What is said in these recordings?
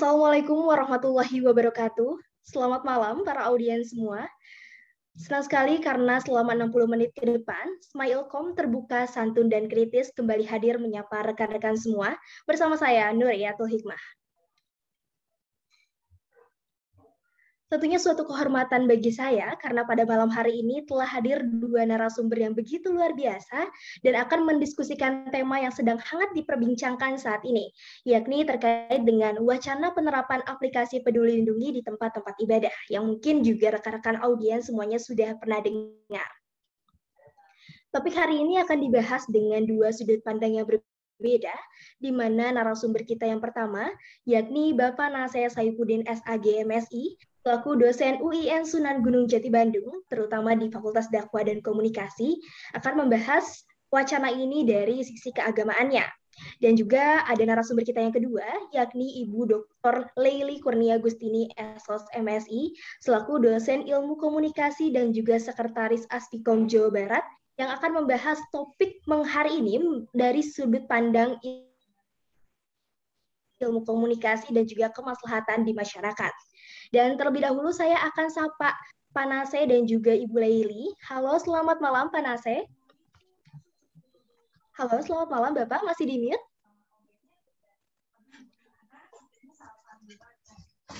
Assalamualaikum warahmatullahi wabarakatuh. Selamat malam para audiens semua. Senang sekali karena selama 60 menit ke depan, Smile.com terbuka, santun, dan kritis kembali hadir menyapa rekan-rekan semua bersama saya, Nuriyatul Hikmah. Tentunya suatu kehormatan bagi saya karena pada malam hari ini telah hadir dua narasumber yang begitu luar biasa dan akan mendiskusikan tema yang sedang hangat diperbincangkan saat ini, yakni terkait dengan wacana penerapan aplikasi Peduli Lindungi di tempat-tempat ibadah, yang mungkin juga rekan-rekan audiens semuanya sudah pernah dengar. Topik hari ini akan dibahas dengan dua sudut pandang yang berbeda, di mana narasumber kita yang pertama, yakni Bapak Naseh Saifuddin SAG MSI, selaku dosen UIN Sunan Gunung Jati Bandung, terutama di Fakultas Dakwah dan Komunikasi, akan membahas wacana ini dari sisi keagamaannya. Dan juga ada narasumber kita yang kedua, yakni Ibu Dr. Leili Kurnia Gustini, SOS MSI, selaku dosen Ilmu Komunikasi dan juga Sekretaris Aspikom Jawa Barat, yang akan membahas topik hari ini dari sudut pandang ilmu komunikasi dan juga kemaslahatan di masyarakat. Dan terlebih dahulu saya akan sapa Pak Naseh dan juga Ibu Leili. Halo, selamat malam Pak Naseh. Halo, selamat malam Bapak, masih di mute?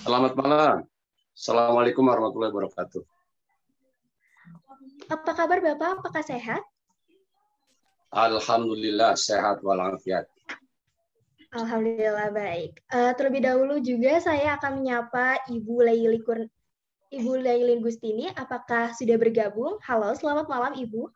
Selamat malam. Assalamualaikum warahmatullahi wabarakatuh. Apa kabar Bapak? Apakah sehat? Alhamdulillah sehat walafiat. Alhamdulillah baik. Terlebih dahulu juga saya akan menyapa Ibu Leili Gustini. Apakah sudah bergabung? Halo, selamat malam Ibu.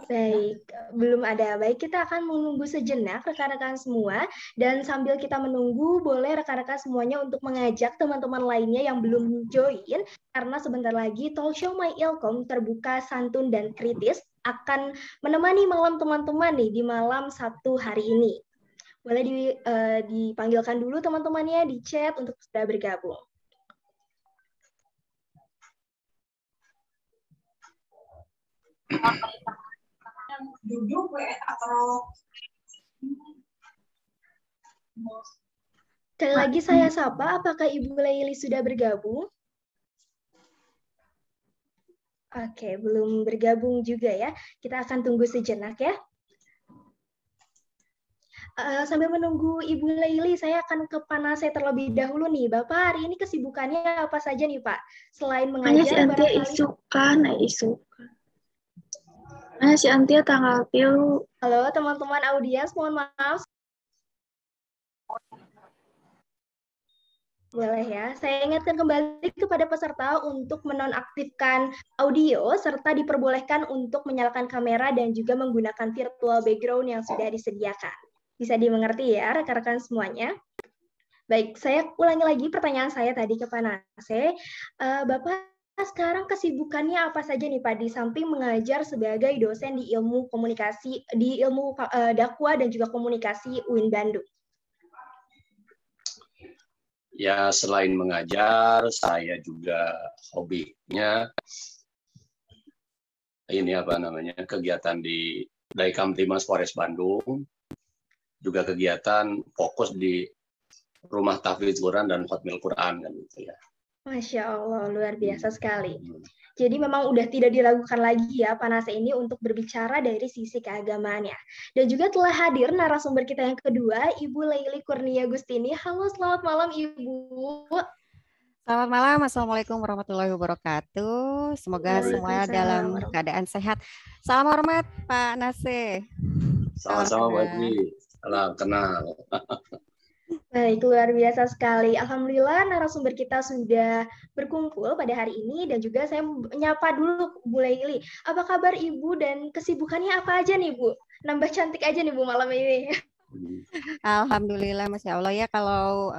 Baik, belum ada. Baik, kita akan menunggu sejenak rekan-rekan semua. Dan sambil kita menunggu, boleh rekan-rekan semuanya untuk mengajak teman-teman lainnya yang belum join, karena sebentar lagi talk show My Ilkom terbuka, santun, dan kritis akan menemani malam teman-teman nih di malam Sabtu hari ini. Boleh dipanggilkan dulu teman-temannya di chat untuk sudah bergabung. Sekali lagi saya sapa, apakah Ibu Leili sudah bergabung? Oke, belum bergabung juga ya. Kita akan tunggu sejenak ya. Sambil menunggu Ibu Leili, saya akan ke Pak Naseh terlebih dahulu nih. Bapak hari ini kesibukannya apa saja nih Pak? Selain mengajar, si Antia tanggal 3. Halo teman-teman audiens, mohon maaf. Boleh ya, saya ingatkan kembali kepada peserta untuk menonaktifkan audio serta diperbolehkan untuk menyalakan kamera dan juga menggunakan virtual background yang sudah disediakan. Bisa dimengerti ya rekan-rekan semuanya? Baik, saya ulangi lagi pertanyaan saya tadi ke Pak Naseh. Bapak sekarang kesibukannya apa saja nih Pak, di samping mengajar sebagai dosen di ilmu komunikasi, di ilmu dakwah dan juga komunikasi UIN Bandung? Ya, selain mengajar, saya juga hobinya ini kegiatan di Daikam Timas Polres Bandung, juga kegiatan fokus di Rumah Tahfidz Quran dan Khatmil Quran kan gitu ya. Masya Allah, luar biasa sekali. Jadi memang udah tidak diragukan lagi ya Pak Naseh ini untuk berbicara dari sisi keagamaannya. Dan juga telah hadir narasumber kita yang kedua, Ibu Leili Kurnia Gustini. Halo, selamat malam Ibu. Selamat malam, Assalamualaikum warahmatullahi wabarakatuh. Semoga semua dalam keadaan sehat. Salam hormat Pak Naseh. Sama-sama Pak Ji. Salam kenal. Baik, luar biasa sekali. Alhamdulillah narasumber kita sudah berkumpul pada hari ini dan juga saya menyapa dulu Bu Leili. Apa kabar Ibu dan kesibukannya apa aja nih Bu? Nambah cantik aja nih Bu malam ini. Alhamdulillah, Masya Allah ya. Kalau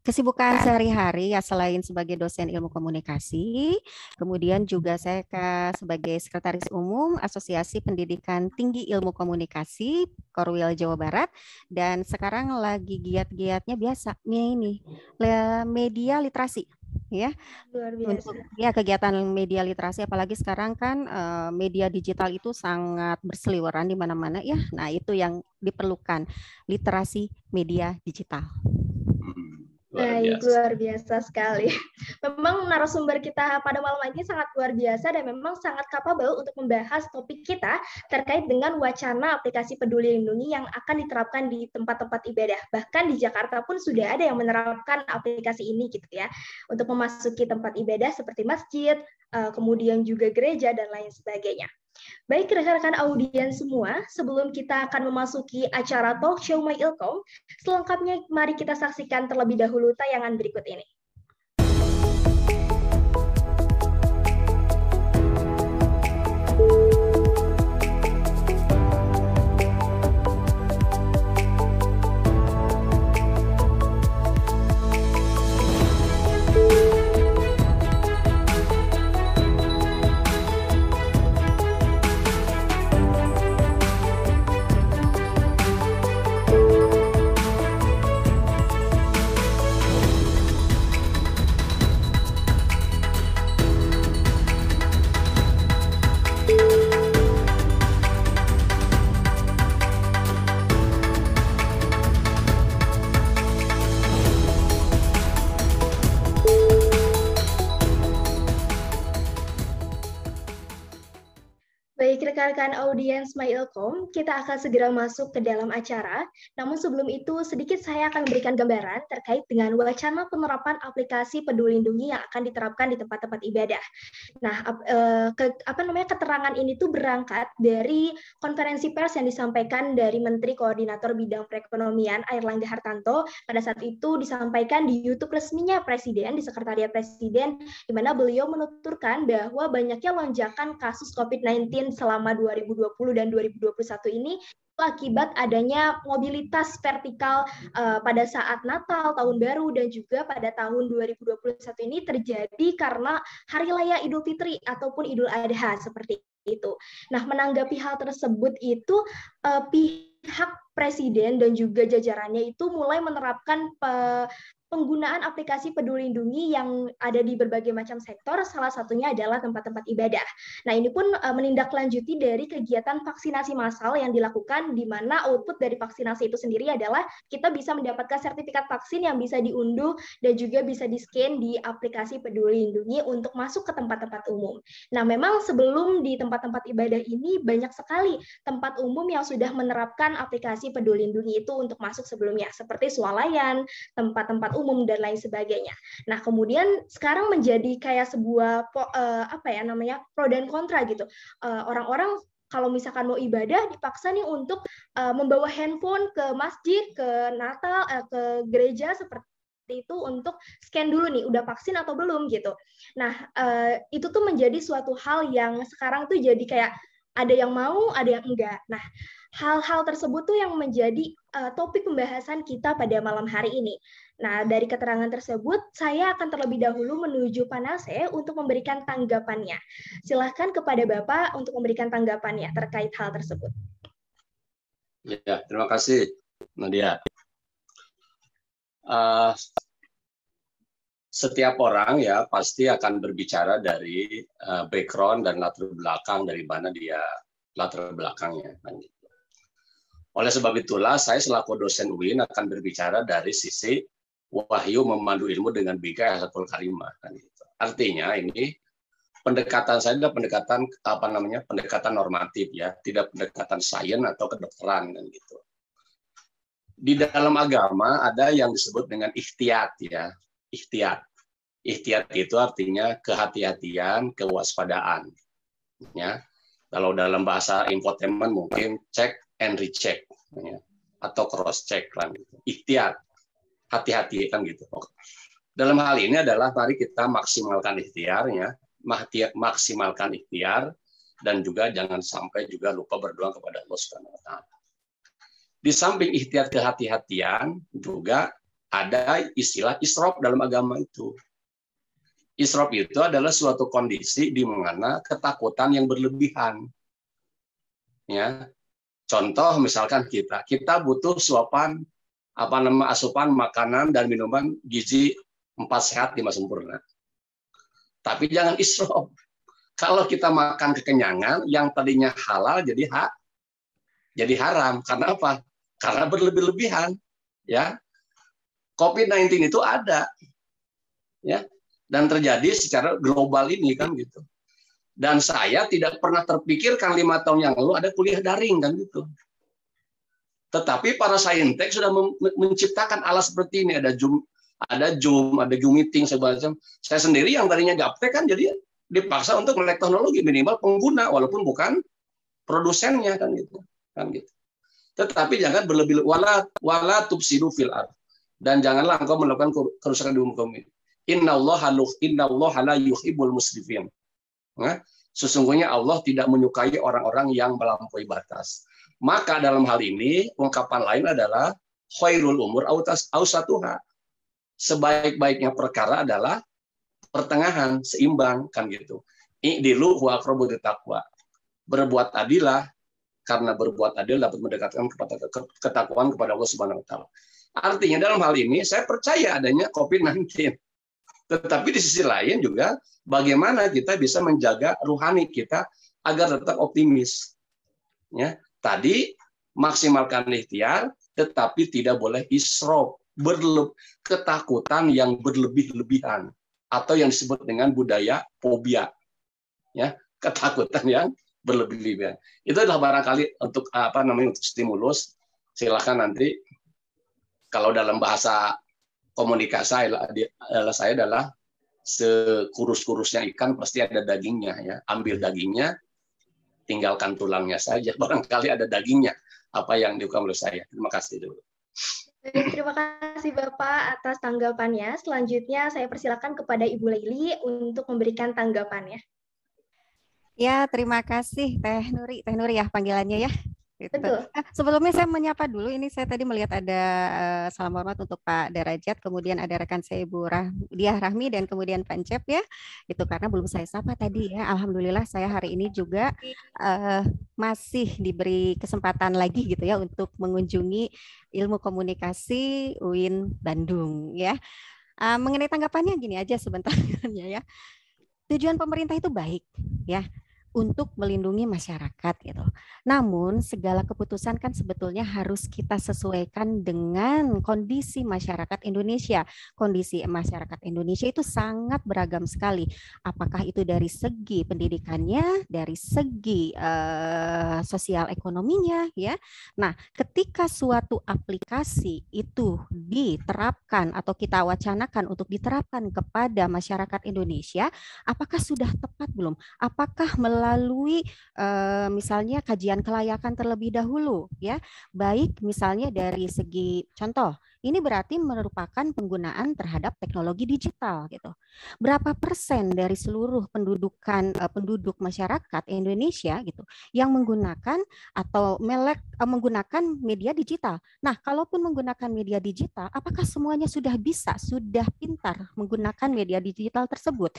kesibukan sehari-hari ya selain sebagai dosen ilmu komunikasi, kemudian juga saya sebagai sekretaris umum Asosiasi Pendidikan Tinggi Ilmu Komunikasi Korwil Jawa Barat, dan sekarang lagi giat-giatnya biasa ini media literasi ya. Luar biasa. Untuk ya kegiatan media literasi, apalagi sekarang kan media digital itu sangat berseliweran di mana-mana ya. Nah, itu yang diperlukan, literasi media digital. Baik, luar biasa sekali. Memang narasumber kita pada malam ini sangat luar biasa dan memang sangat kapabel untuk membahas topik kita terkait dengan wacana aplikasi Peduli Lindungi yang akan diterapkan di tempat-tempat ibadah. Bahkan di Jakarta pun sudah ada yang menerapkan aplikasi ini gitu ya, untuk memasuki tempat ibadah seperti masjid, kemudian juga gereja dan lain sebagainya. Baik rekan-rekan audiens semua, sebelum kita akan memasuki acara Talk Show My Ilkom, selengkapnya mari kita saksikan terlebih dahulu tayangan berikut ini. Baik rekan-rekan audiens My Ilkom, kita akan segera masuk ke dalam acara. Namun sebelum itu, sedikit saya akan memberikan gambaran terkait dengan wacana penerapan aplikasi Peduli Lindungi yang akan diterapkan di tempat-tempat ibadah. Nah, keterangan ini tuh berangkat dari konferensi pers yang disampaikan dari Menteri Koordinator Bidang Perekonomian Airlangga Hartarto. Pada saat itu disampaikan di YouTube resminya Presiden, di Sekretariat Presiden, di mana beliau menuturkan bahwa banyaknya lonjakan kasus COVID-19 selama 2020 dan 2021 ini akibat adanya mobilitas vertikal pada saat Natal, Tahun Baru, dan juga pada tahun 2021 ini terjadi karena Hari Raya Idul Fitri ataupun Idul Adha seperti itu. Nah, menanggapi hal tersebut itu pihak Presiden dan juga jajarannya itu mulai menerapkan penggunaan aplikasi Peduli Lindungi yang ada di berbagai macam sektor, salah satunya adalah tempat-tempat ibadah. Nah, ini pun menindaklanjuti dari kegiatan vaksinasi massal yang dilakukan, di mana output dari vaksinasi itu sendiri adalah kita bisa mendapatkan sertifikat vaksin yang bisa diunduh dan juga bisa di-scan di aplikasi Peduli Lindungi untuk masuk ke tempat-tempat umum. Nah, memang sebelum di tempat-tempat ibadah ini banyak sekali tempat umum yang sudah menerapkan aplikasi Peduli Lindungi itu untuk masuk sebelumnya, seperti swalayan, tempat-tempat umum dan lain sebagainya. Nah, kemudian sekarang menjadi kayak sebuah pro dan kontra gitu. Orang-orang kalau misalkan mau ibadah dipaksa nih untuk membawa handphone ke masjid, ke Natal, ke gereja seperti itu untuk scan dulu nih udah vaksin atau belum gitu. Nah, itu tuh menjadi suatu hal yang sekarang tuh jadi kayak ada yang mau, ada yang enggak. Nah, hal-hal tersebut tuh yang menjadi topik pembahasan kita pada malam hari ini. Nah, dari keterangan tersebut, saya akan terlebih dahulu menuju Panase untuk memberikan tanggapannya. Silahkan kepada Bapak untuk memberikan tanggapannya terkait hal tersebut. Ya, terima kasih, Nadia. Setiap orang ya pasti akan berbicara dari background dan latar belakang dari mana dia latar belakangnya. Oleh sebab itulah, saya selaku dosen UIN akan berbicara dari sisi wahyu memandu ilmu dengan bingkai hayatul karimah. Artinya ini pendekatan saya adalah pendekatan normatif ya, tidak pendekatan sains atau kedokteran kan gitu. Di dalam agama ada yang disebut dengan ikhtiyat ya, ikhtiyat. Ikhtiyat itu artinya kehati-hatian, kewaspadaan. Ya. Kalau dalam bahasa infotainment mungkin check and recheck ya, atau cross check kan gitu. Ikhtiyat, hati-hati kan gitu. Dalam hal ini adalah mari kita maksimalkan ikhtiarnya, maksimalkan ikhtiar dan juga jangan sampai juga lupa berdoa kepada Allah Subhanahu wa taala. Di samping ikhtiar kehati-hatian juga ada istilah israf dalam agama itu. Israf itu adalah suatu kondisi di mana ketakutan yang berlebihan. Ya. Contoh misalkan kita butuh asupan makanan dan minuman gizi 4 sehat 5 sempurna. Tapi jangan israf. Kalau kita makan kekenyangan, yang tadinya halal jadi haram. Karena apa? Karena berlebih-lebihan. Ya, COVID-19 itu ada, ya, dan terjadi secara global ini kan gitu. Dan saya tidak pernah terpikirkan 5 tahun yang lalu ada kuliah daring kan gitu. Tetapi para saintek sudah menciptakan alat seperti ini. Ada Zoom, ada Zoom meeting segala macam. Saya sendiri yang tadinya gaptek kan jadi dipaksa untuk melek teknologi, minimal pengguna walaupun bukan produsennya kan gitu. Tetapi jangan berlebih, wala tufsidu fil ard. Dan janganlah engkau melakukan kerusakan di muka bumi. Innallaha la yuhibbul musrifin. Nah, sesungguhnya Allah tidak menyukai orang-orang yang melampaui batas. Maka dalam hal ini ungkapan lain adalah khairul umur ausatuha. Sebaik-baiknya perkara adalah pertengahan, seimbang kan gitu. I'dilu huwa aqrabu littaqwa. Berbuat adilah, karena berbuat adil dapat mendekatkan kepada ketakwaan kepada Allah Subhanahu wa taala. Artinya dalam hal ini saya percaya adanya COVID-19. Tetapi di sisi lain juga bagaimana kita bisa menjaga ruhani kita agar tetap optimis. Ya, tadi maksimalkan ikhtiar, tetapi tidak boleh israf, ketakutan yang berlebih-lebihan, atau yang disebut dengan budaya fobia. Ya, ketakutan yang berlebih-lebihan. Itu adalah barangkali untuk untuk stimulus. Silakan nanti kalau dalam bahasa komunikasi saya adalah sekurus-kurusnya ikan pasti ada dagingnya ya. Ambil dagingnya, tinggalkan tulangnya saja. Barangkali ada dagingnya apa yang dilakukan oleh saya. Terima kasih dulu. Terima kasih Bapak atas tanggapannya. Selanjutnya saya persilakan kepada Ibu Laili untuk memberikan tanggapannya. Ya, terima kasih Teh Nuri ya panggilannya ya. Gitu. Betul. Sebelumnya saya menyapa dulu, ini saya tadi melihat ada salam hormat untuk Pak Derajat, kemudian ada rekan saya Ibu Diah Rahmi, dan kemudian Pak Encep ya, itu karena belum saya sapa tadi ya. Alhamdulillah saya hari ini juga masih diberi kesempatan lagi gitu ya untuk mengunjungi Ilmu Komunikasi UIN Bandung ya. Mengenai tanggapannya gini aja sebentar ya. Tujuan pemerintah itu baik ya, untuk melindungi masyarakat gitu. Namun segala keputusan kan sebetulnya harus kita sesuaikan dengan kondisi masyarakat Indonesia. Kondisi masyarakat Indonesia itu sangat beragam sekali. Apakah itu dari segi pendidikannya, dari segi sosial ekonominya ya. Nah, ketika suatu aplikasi itu diterapkan atau kita wacanakan untuk diterapkan kepada masyarakat Indonesia, apakah sudah tepat belum? Apakah melalui misalnya kajian kelayakan terlebih dahulu ya, baik misalnya dari segi contoh, ini berarti merupakan penggunaan terhadap teknologi digital gitu. Berapa persen dari seluruh penduduk masyarakat Indonesia gitu yang menggunakan atau menggunakan media digital? Nah, kalaupun menggunakan media digital, apakah semuanya sudah pintar menggunakan media digital tersebut?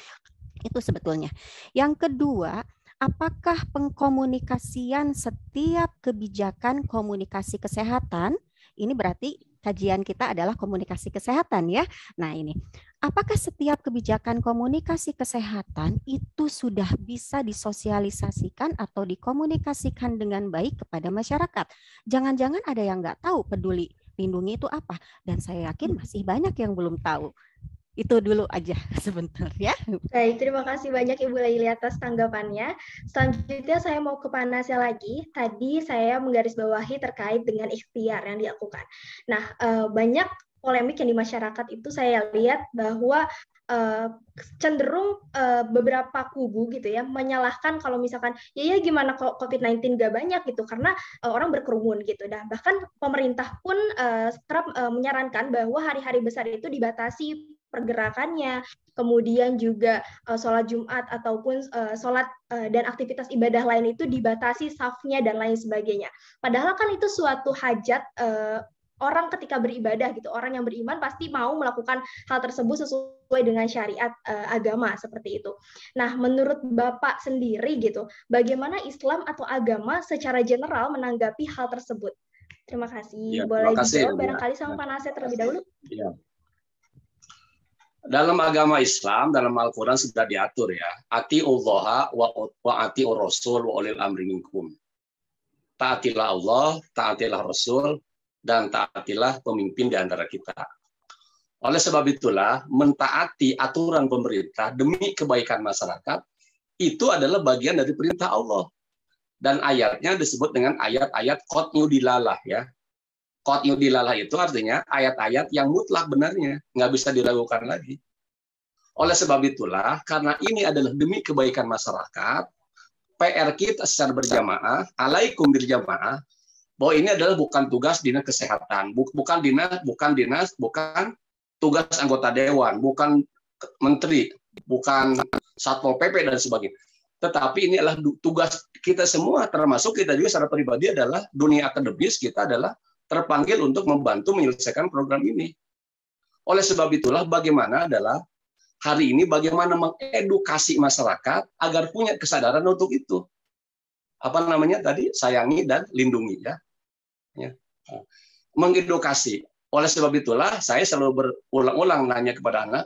Itu sebetulnya. Yang kedua, apakah pengkomunikasian setiap kebijakan komunikasi kesehatan, ini berarti kajian kita adalah komunikasi kesehatan ya. Nah ini, apakah setiap kebijakan komunikasi kesehatan itu sudah bisa disosialisasikan atau dikomunikasikan dengan baik kepada masyarakat? Jangan-jangan ada yang nggak tahu Peduli Lindungi itu apa, dan saya yakin masih banyak yang belum tahu. Itu dulu aja sebentar ya. Baik, terima kasih banyak Ibu Laili atas tanggapannya. Selanjutnya saya mau ke Pak Nasir lagi. Tadi saya menggarisbawahi terkait dengan ikhtiar yang dilakukan. Nah, banyak polemik yang di masyarakat itu saya lihat bahwa cenderung beberapa kubu gitu ya menyalahkan kalau misalkan ya gimana kok COVID-19 gak banyak gitu karena orang berkerumun gitu. Dan bahkan pemerintah pun kerap menyarankan bahwa hari-hari besar itu dibatasi pergerakannya, kemudian juga sholat Jumat ataupun sholat dan aktivitas ibadah lain itu dibatasi safnya dan lain sebagainya. Padahal kan itu suatu hajat orang ketika beribadah gitu, orang yang beriman pasti mau melakukan hal tersebut sesuai dengan syariat agama seperti itu. Nah, menurut Bapak sendiri gitu, bagaimana Islam atau agama secara general menanggapi hal tersebut? Terima kasih. Ya, boleh terima kasih, dijawab barangkali sama Pak Nasir terlebih dahulu. Ya. Dalam agama Islam, dalam Al-Quran sudah diatur ya. Ati'ullaha wa ati'ur rasul wa ulil amri minkum. Taatilah Allah, taatilah Rasul, dan taatilah pemimpin di antara kita. Oleh sebab itulah, mentaati aturan pemerintah demi kebaikan masyarakat, itu adalah bagian dari perintah Allah. Dan ayatnya disebut dengan ayat-ayat qad yudilalah ya. Qad yudilalah itu artinya ayat-ayat yang mutlak benarnya, nggak bisa diragukan lagi. Oleh sebab itulah, karena ini adalah demi kebaikan masyarakat, PR kita secara berjamaah, alaikum berjamaah, bahwa ini adalah bukan tugas dinas kesehatan, bukan tugas anggota dewan, bukan menteri, bukan satpol pp dan sebagainya. Tetapi ini adalah tugas kita semua, termasuk kita juga secara pribadi adalah dunia akademis, kita adalah terpanggil untuk membantu menyelesaikan program ini. Oleh sebab itulah bagaimana adalah hari ini bagaimana mengedukasi masyarakat agar punya kesadaran untuk itu. Apa namanya tadi? Sayangi dan lindungi ya. Mengedukasi. Oleh sebab itulah saya selalu berulang-ulang nanya kepada anak,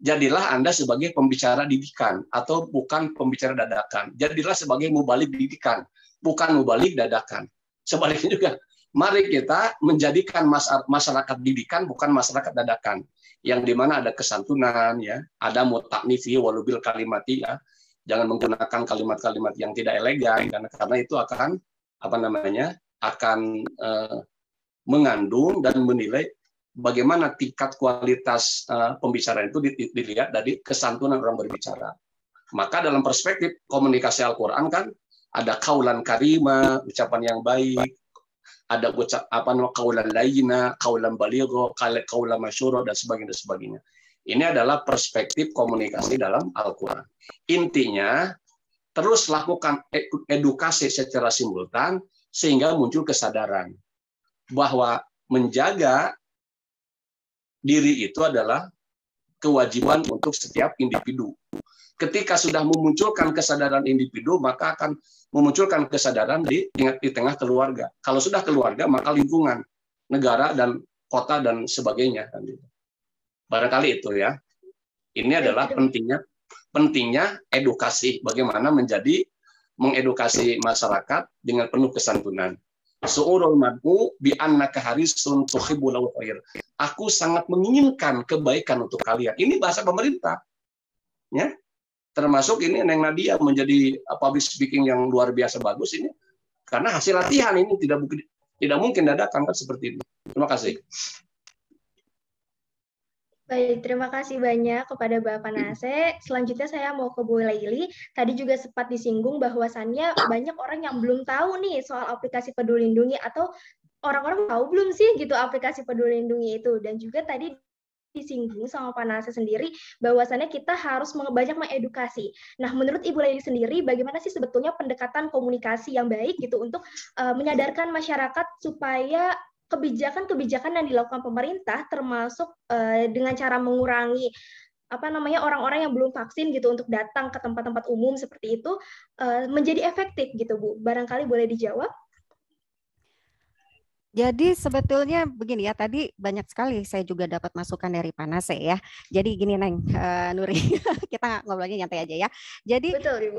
jadilah Anda sebagai pembicara didikan atau bukan pembicara dadakan. Jadilah sebagai mubalik didikan, bukan mubalik dadakan. Sebaliknya juga, mari kita menjadikan masyarakat didikan bukan masyarakat dadakan, yang dimana ada kesantunan ya, ada mutaknifi walubil kalimati ya, jangan menggunakan kalimat-kalimat yang tidak elegan karena itu akan mengandung dan menilai bagaimana tingkat kualitas pembicaraan itu dilihat dari kesantunan orang berbicara. Maka dalam perspektif komunikasi Al-Qur'an kan ada kaulan karima, ucapan yang baik, ada kaulan layyina, kaulan baligho, kaulan masyhura dan sebagainya. Ini adalah perspektif komunikasi dalam Al-Quran. Intinya, terus lakukan edukasi secara simultan sehingga muncul kesadaran bahwa menjaga diri itu adalah kewajiban untuk setiap individu. Ketika sudah memunculkan kesadaran individu, maka akan memunculkan kesadaran di tengah keluarga. Kalau sudah keluarga, maka lingkungan, negara, dan kota, dan sebagainya. Barangkali itu ya. Ini adalah pentingnya edukasi. Bagaimana mengedukasi masyarakat dengan penuh kesantunan. Su'urul mad'u bi annaka harisun tuhibbul khair. Aku sangat menginginkan kebaikan untuk kalian. Ini bahasa pemerintah. Ya. Termasuk ini Neng Nadia menjadi public speaking yang luar biasa bagus ini karena hasil latihan ini tidak mungkin dadakan kan seperti ini. Terima kasih. Baik, terima kasih banyak kepada Bapak Nase. Selanjutnya saya mau ke Bu Laili. Tadi juga sempat disinggung bahwasannya banyak orang yang belum tahu nih soal aplikasi Peduli Lindungi atau orang-orang tahu belum sih gitu aplikasi Peduli Lindungi itu. Dan juga tadi disinggung sama Pak Nase sendiri bahwasannya kita harus banyak mengedukasi. Nah, menurut Ibu Laili sendiri, bagaimana sih sebetulnya pendekatan komunikasi yang baik gitu untuk menyadarkan masyarakat supaya kebijakan-kebijakan yang dilakukan pemerintah termasuk dengan cara mengurangi orang-orang yang belum vaksin gitu untuk datang ke tempat-tempat umum seperti itu menjadi efektif gitu Bu. Barangkali boleh dijawab. Jadi sebetulnya begini ya, tadi banyak sekali saya juga dapat masukan dari Pak Nase ya. Jadi gini Neng, Nuri, kita ngobrolnya nyantai aja ya. Jadi betul, Ibu.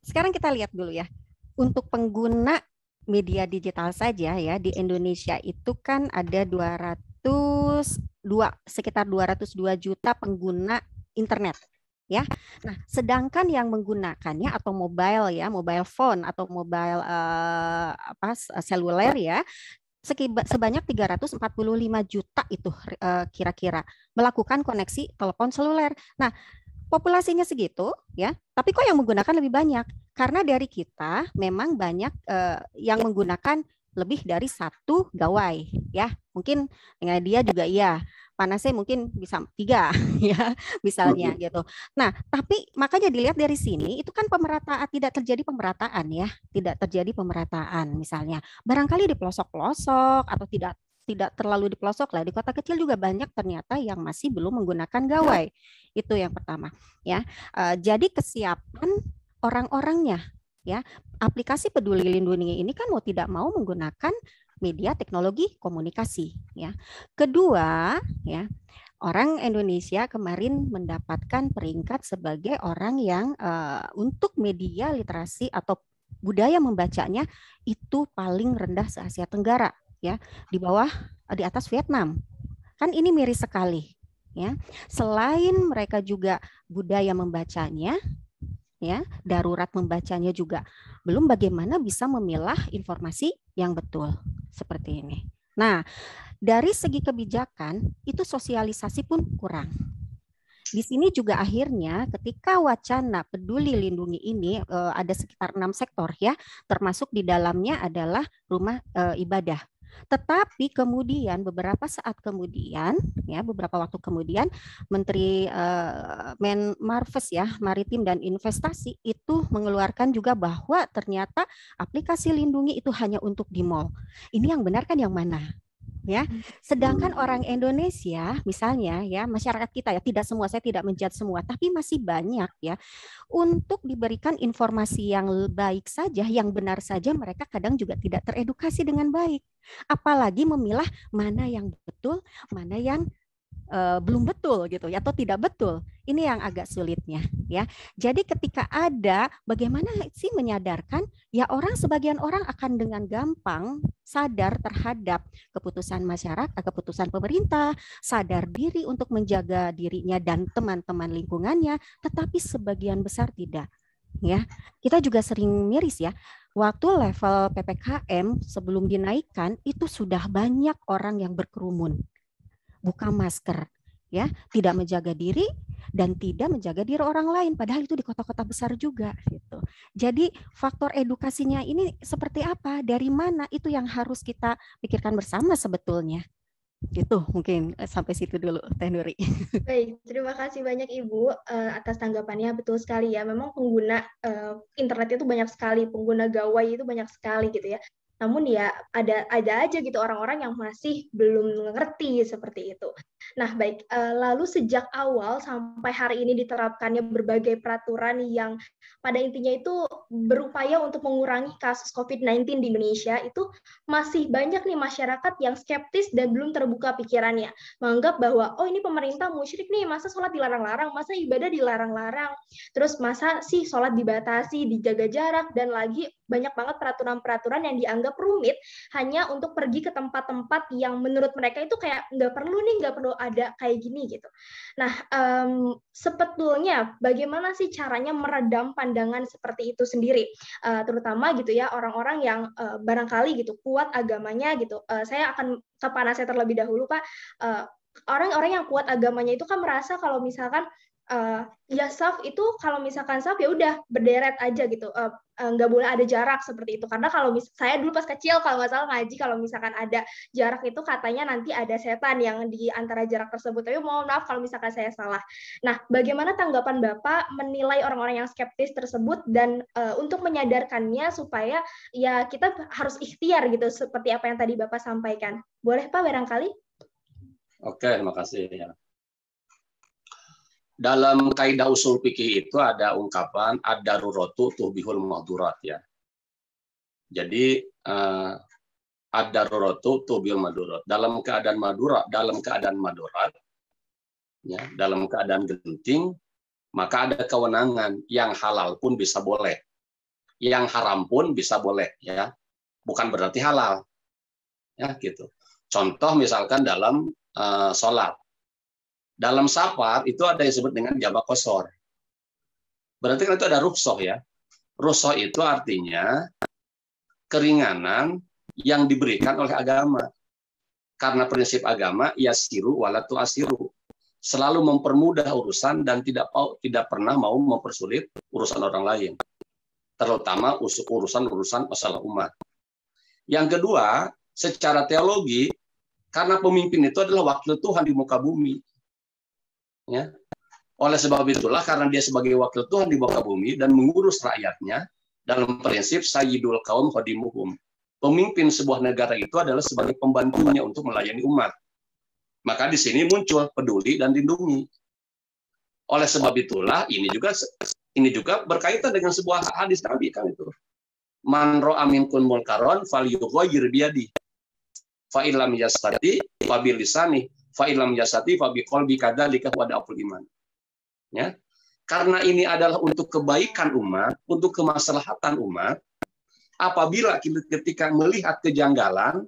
Sekarang kita lihat dulu ya, untuk pengguna media digital saja ya di Indonesia itu kan ada sekitar 202 juta pengguna internet. Ya, nah sedangkan yang menggunakannya atau mobile phone atau mobile seluler ya sebanyak 345 juta itu kira-kira melakukan koneksi telepon seluler. Nah, populasinya segitu ya, tapi kok yang menggunakan lebih banyak? Karena dari kita memang banyak yang menggunakan lebih dari satu gawai ya. Mungkin dengan dia juga iya. Panasnya mungkin bisa 3 ya misalnya gitu. Nah, tapi makanya dilihat dari sini itu kan pemerataan, tidak terjadi pemerataan ya, tidak terjadi pemerataan misalnya. Barangkali di pelosok-pelosok atau tidak terlalu di pelosok lah, di kota kecil juga banyak ternyata yang masih belum menggunakan gawai. Itu yang pertama ya. Jadi kesiapan orang-orangnya ya. Aplikasi Peduli Lindungi ini kan mau tidak mau menggunakan media teknologi komunikasi ya. Kedua ya, Orang Indonesia kemarin mendapatkan peringkat sebagai orang yang untuk media literasi atau budaya membacanya itu paling rendah se-Asia Tenggara, ya, di bawah, di atas Vietnam. Kan ini miris sekali, ya. Selain mereka juga budaya membacanya, ya, darurat membacanya juga, belum bagaimana bisa memilah informasi yang betul seperti ini. Nah, dari segi kebijakan itu sosialisasi pun kurang. Di sini juga akhirnya ketika wacana peduli lindungi ini ada sekitar 6 sektor, ya, termasuk di dalamnya adalah rumah ibadah. Tetapi kemudian beberapa saat kemudian, ya, beberapa waktu kemudian, Menteri Marves, ya, Maritim dan Investasi itu mengeluarkan juga bahwa ternyata aplikasi lindungi itu hanya untuk di mal. Ini yang benar kan yang mana? Ya, sedangkan orang Indonesia misalnya, ya, masyarakat kita, ya, tidak semua, saya tidak menjudge semua, tapi masih banyak, ya, untuk diberikan informasi yang baik saja, yang benar saja, mereka kadang juga tidak teredukasi dengan baik, apalagi memilah mana yang betul, mana yang belum betul gitu, ya, atau tidak betul. Ini yang agak sulitnya, ya. Jadi ketika ada bagaimana sih menyadarkan, ya, sebagian orang akan dengan gampang sadar terhadap keputusan masyarakat, keputusan pemerintah, sadar diri untuk menjaga dirinya dan teman-teman lingkungannya, tetapi sebagian besar tidak, ya. Kita juga sering miris, ya. Waktu level PPKM sebelum dinaikkan itu sudah banyak orang yang berkerumun, buka masker, ya, tidak menjaga diri dan tidak menjaga diri orang lain, padahal itu di kota-kota besar juga gitu. Jadi faktor edukasinya ini seperti apa, dari mana, itu yang harus kita pikirkan bersama sebetulnya. Gitu mungkin sampai situ dulu, Teh Nuri. Baik, terima kasih banyak Ibu atas tanggapannya. Betul sekali, ya, memang pengguna internet itu banyak sekali, pengguna gawai itu banyak sekali gitu, ya. Namun ya ada aja gitu orang-orang yang masih belum mengerti seperti itu. Nah, baik, lalu sejak awal sampai hari ini diterapkannya berbagai peraturan yang pada intinya itu berupaya untuk mengurangi kasus COVID-19 di Indonesia, itu masih banyak nih masyarakat yang skeptis dan belum terbuka pikirannya, menganggap bahwa oh ini pemerintah musyrik nih, masa sholat dilarang-larang, masa ibadah dilarang-larang, terus masa sih sholat dibatasi, dijaga jarak, dan lagi banyak banget peraturan-peraturan yang dianggap rumit hanya untuk pergi ke tempat-tempat yang menurut mereka itu kayak nggak perlu ada kayak gini gitu. Nah, sebetulnya bagaimana sih caranya meredam pandangan seperti itu sendiri, terutama gitu, ya, orang-orang yang barangkali gitu kuat agamanya gitu. Saya akan ke Pak Nasir terlebih dahulu, Pak. Orang-orang yang kuat agamanya itu kan merasa kalau misalkan ya saf itu kalau misalkan saf ya udah berderet aja gitu, nggak boleh ada jarak seperti itu, karena kalau saya dulu pas kecil kalau nggak salah ngaji, kalau misalkan ada jarak itu katanya nanti ada setan yang di antara jarak tersebut, tapi mohon maaf kalau misalkan saya salah. Nah, bagaimana tanggapan Bapak menilai orang-orang yang skeptis tersebut dan untuk menyadarkannya supaya ya kita harus ikhtiar gitu seperti apa yang tadi Bapak sampaikan. Boleh Pak barangkali? Oke, terima kasih, ya. Dalam kaidah usul fikih itu ada ungkapan ad-daruratu tubihul mahdurat, ya. Jadi ad-daruratu tubihul mahdurat. Dalam keadaan madurat, ya, dalam keadaan genting, maka ada kewenangan, yang halal pun bisa boleh, yang haram pun bisa boleh, ya. Bukan berarti halal, ya, gitu. Contoh misalkan dalam sholat. Dalam safar itu ada yang disebut dengan jabak kosor. Berarti kan itu ada rukhsah, ya. Rukhsah itu artinya keringanan yang diberikan oleh agama. Karena prinsip agama yasiru wala tu'asiru. Selalu mempermudah urusan dan tidak pernah mau mempersulit urusan orang lain. Terutama urusan masalah umat. Yang kedua, secara teologi, karena pemimpin itu adalah wakil Tuhan di muka bumi. Ya. Oleh sebab itulah, karena dia sebagai wakil Tuhan di muka bumi dan mengurus rakyatnya, dalam prinsip sayyidul qaum khadimuhum. Pemimpin sebuah negara itu adalah sebagai pembantunya untuk melayani umat. Maka di sini muncul peduli dan lindungi. Oleh sebab itulah ini juga berkaitan dengan sebuah hadis Nabi kan itu. Man ra'a minkum munkaron falyughayyir biyadihi. Fa illam yastati fa bilisani fa illam yasati fa biqalbi kadzalika wa da'ful iman. Ya. Karena ini adalah untuk kebaikan umat, untuk kemaslahatan umat. Apabila ketika melihat kejanggalan,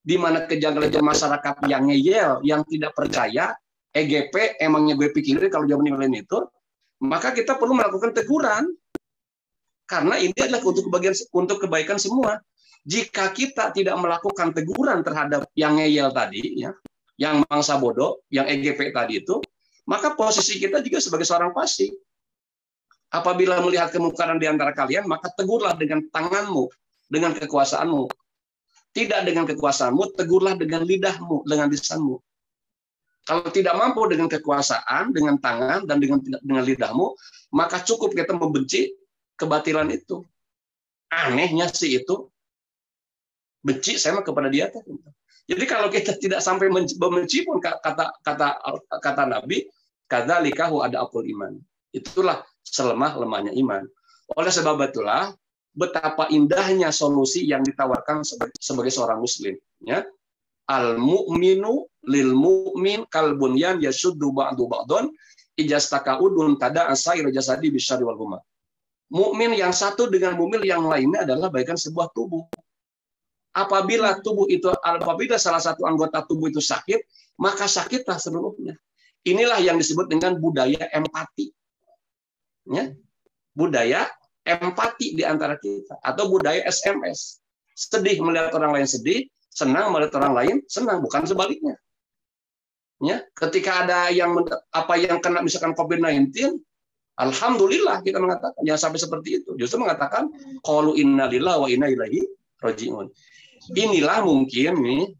di mana kejanggalan masyarakat yang ngeyel, yang tidak percaya, EGP emangnya gue pikirin kalau zaman lain itu, maka kita perlu melakukan teguran. Karena ini adalah untuk kebaikan semua. Jika kita tidak melakukan teguran terhadap yang ngeyel tadi, ya, yang mangsa bodoh, yang EGP tadi itu, maka posisi kita juga sebagai seorang fasik. Apabila melihat kemungkaran di antara kalian, maka tegurlah dengan tanganmu, dengan kekuasaanmu. Tidak dengan kekuasaanmu, tegurlah dengan lidahmu, dengan lisanmu. Kalau tidak mampu dengan kekuasaan, dengan tangan, dan dengan lidahmu, maka cukup kita membenci kebatilan itu. Anehnya sih itu, benci sama kepada dia. Jadi kalau kita tidak sampai membenci pun kata Nabi, kadzalika huwa ad'aful iman. Itulah selemah-lemahnya iman. Oleh sebab itulah betapa indahnya solusi yang ditawarkan sebagai seorang muslim, ya. Al mu'minu lil mu'min kal bunyan yashuddu ba'du ba'dun ijastakaudun tada asair jasadi bisyari wal huma. Mukmin yang satu dengan mukmin yang lainnya adalah bagaikan sebuah tubuh. Apabila salah satu anggota tubuh itu sakit, maka sakitlah seluruhnya. Inilah yang disebut dengan budaya empati. Ya, budaya empati di antara kita, atau budaya SMS. Sedih melihat orang lain sedih, senang melihat orang lain senang, bukan sebaliknya. Ya, ketika ada yang kena misalkan COVID-19, alhamdulillah kita mengatakan jangan sampai seperti itu. Justru mengatakan qalu inna lillahi wa inna ilaihi raji'un. Inilah mungkin nih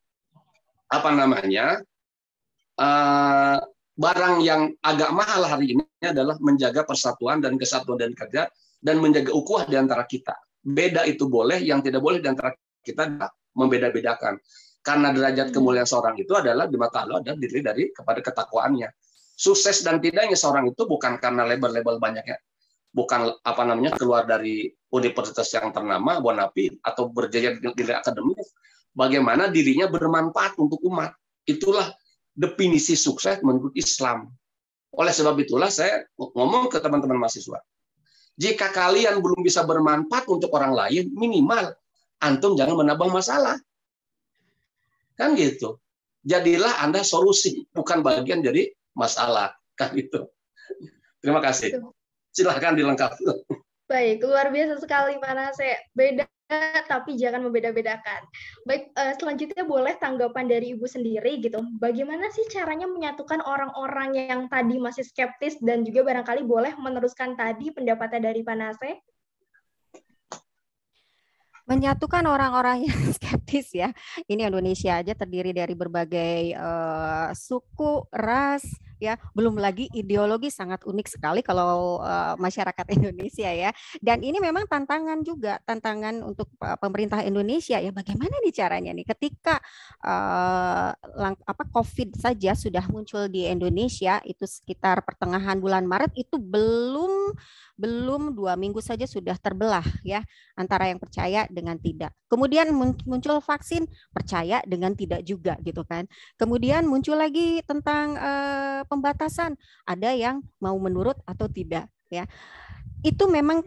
barang yang agak mahal hari ini adalah menjaga persatuan dan kesatuan dan kerja dan menjaga ukhuwah di antara kita. Beda itu boleh, yang tidak boleh di antara kita adalah membeda-bedakan. Karena derajat kemuliaan seorang itu adalah di mata Allah dan diri dari kepada ketakwaannya. Sukses dan tidaknya seorang itu bukan karena label-label banyaknya, bukan keluar dari universitas yang ternama, Bonapi, atau berjaya di akademis. Bagaimana dirinya bermanfaat untuk umat. Itulah definisi sukses menurut Islam. Oleh sebab itulah saya ngomong ke teman-teman mahasiswa. Jika kalian belum bisa bermanfaat untuk orang lain, minimal antum jangan menambah masalah. Kan gitu. Jadilah Anda solusi, bukan bagian dari masalah. Kan itu. Terima kasih. Silahkan dilengkapi. Baik, luar biasa sekali Manase. Beda tapi jangan membeda-bedakan. Baik, selanjutnya boleh tanggapan dari Ibu sendiri gitu. Bagaimana sih caranya menyatukan orang-orang yang tadi masih skeptis dan juga barangkali boleh meneruskan tadi pendapatnya dari Manase? Menyatukan orang-orang yang skeptis ya. Ini Indonesia aja terdiri dari berbagai suku, ras, ya, belum lagi ideologi sangat unik sekali kalau masyarakat Indonesia ya. Dan ini memang tantangan juga, tantangan untuk pemerintah Indonesia ya. Bagaimana nih caranya nih ketika COVID saja sudah muncul di Indonesia itu sekitar pertengahan bulan Maret, itu belum 2 minggu saja sudah terbelah ya antara yang percaya dengan tidak. Kemudian muncul vaksin, percaya dengan tidak juga gitu kan. Kemudian muncul lagi tentang pembatasan, ada yang mau menurut atau tidak ya. Itu memang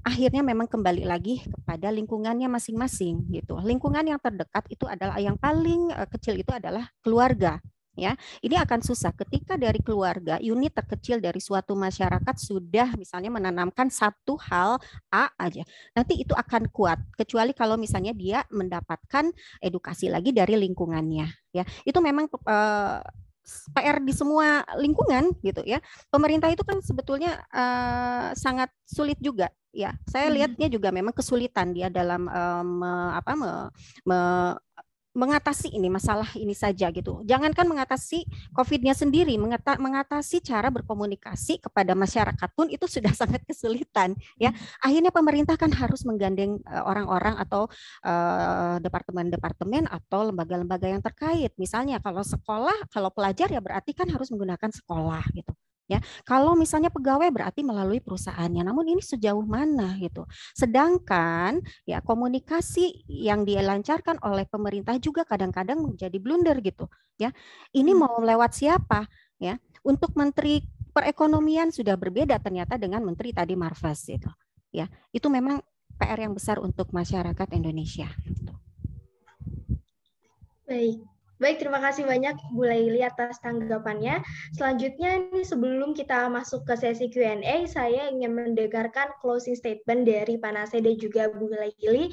akhirnya memang kembali lagi kepada lingkungannya masing-masing gitu. Lingkungan yang terdekat itu adalah yang paling kecil itu adalah keluarga. Ya, ini akan susah ketika dari keluarga, unit terkecil dari suatu masyarakat sudah misalnya menanamkan satu hal A aja. Nanti itu akan kuat, kecuali kalau misalnya dia mendapatkan edukasi lagi dari lingkungannya. Ya, itu memang PR di semua lingkungan gitu ya. Pemerintah itu kan sebetulnya sangat sulit juga ya. Saya lihatnya juga memang kesulitan dia dalam mengatasi ini masalah ini saja gitu. Jangankan mengatasi COVID-nya sendiri, mengatasi cara berkomunikasi kepada masyarakat pun itu sudah sangat kesulitan ya. Akhirnya pemerintah kan harus menggandeng orang-orang atau departemen-departemen atau lembaga-lembaga yang terkait. Misalnya kalau sekolah, kalau pelajar ya berarti kan harus menggunakan sekolah gitu. Ya, kalau misalnya pegawai berarti melalui perusahaannya, namun ini sejauh mana gitu. Sedangkan ya komunikasi yang dilancarkan oleh pemerintah juga kadang-kadang menjadi blunder gitu. Ya, ini mau lewat siapa? Ya, untuk Menteri Perekonomian sudah berbeda ternyata dengan Menteri tadi Marves gitu. Ya, itu memang PR yang besar untuk masyarakat Indonesia. Baik. Baik, terima kasih banyak Bu Laili atas tanggapannya. Selanjutnya, ini sebelum kita masuk ke sesi Q&A, saya ingin mendengarkan closing statement dari Pak Nasir dan juga Bu Laili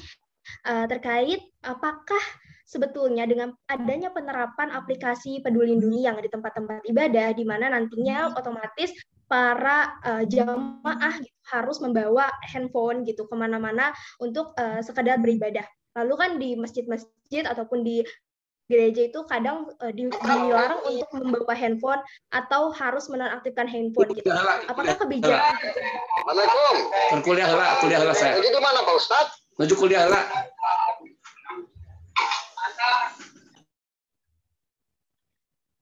terkait apakah sebetulnya dengan adanya penerapan aplikasi Peduli Lindungi yang di tempat-tempat ibadah, di mana nantinya otomatis para jamaah gitu, harus membawa handphone gitu kemana-mana untuk sekedar beribadah. Lalu kan di masjid-masjid ataupun di gereja itu kadang dilarang untuk membawa handphone atau harus menonaktifkan handphone gitu. Apakah kebijakan? Assalamualaikum. Kuliah lah saya. Jadi mana Pak Ustadz? Menuju kuliah lah.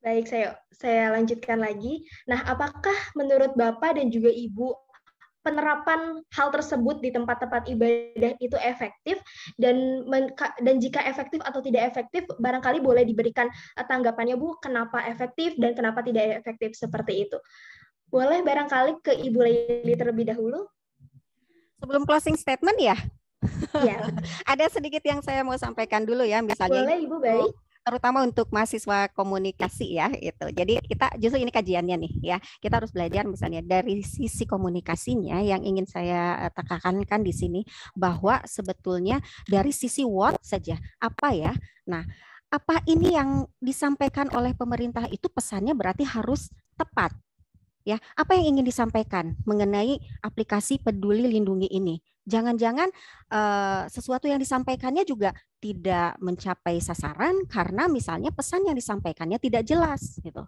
Baik, saya lanjutkan lagi. Nah, apakah menurut Bapak dan juga Ibu penerapan hal tersebut di tempat-tempat ibadah itu efektif dan jika efektif atau tidak efektif barangkali boleh diberikan tanggapannya Bu, kenapa efektif dan kenapa tidak efektif seperti itu. Boleh barangkali ke Ibu Laili terlebih dahulu? Sebelum closing statement ya? Iya. Ada sedikit yang saya mau sampaikan dulu ya, misalnya. Boleh Ibu, baik. Terutama untuk mahasiswa komunikasi ya itu. Jadi kita justru ini kajiannya nih ya. Kita harus belajar misalnya dari sisi komunikasinya yang ingin saya tekankan di sini bahwa sebetulnya dari sisi what saja apa ya. Nah, apa ini yang disampaikan oleh pemerintah itu pesannya berarti harus tepat. Ya, apa yang ingin disampaikan mengenai aplikasi Peduli Lindungi ini? Jangan-jangan sesuatu yang disampaikannya juga tidak mencapai sasaran karena misalnya pesan yang disampaikannya tidak jelas gitu.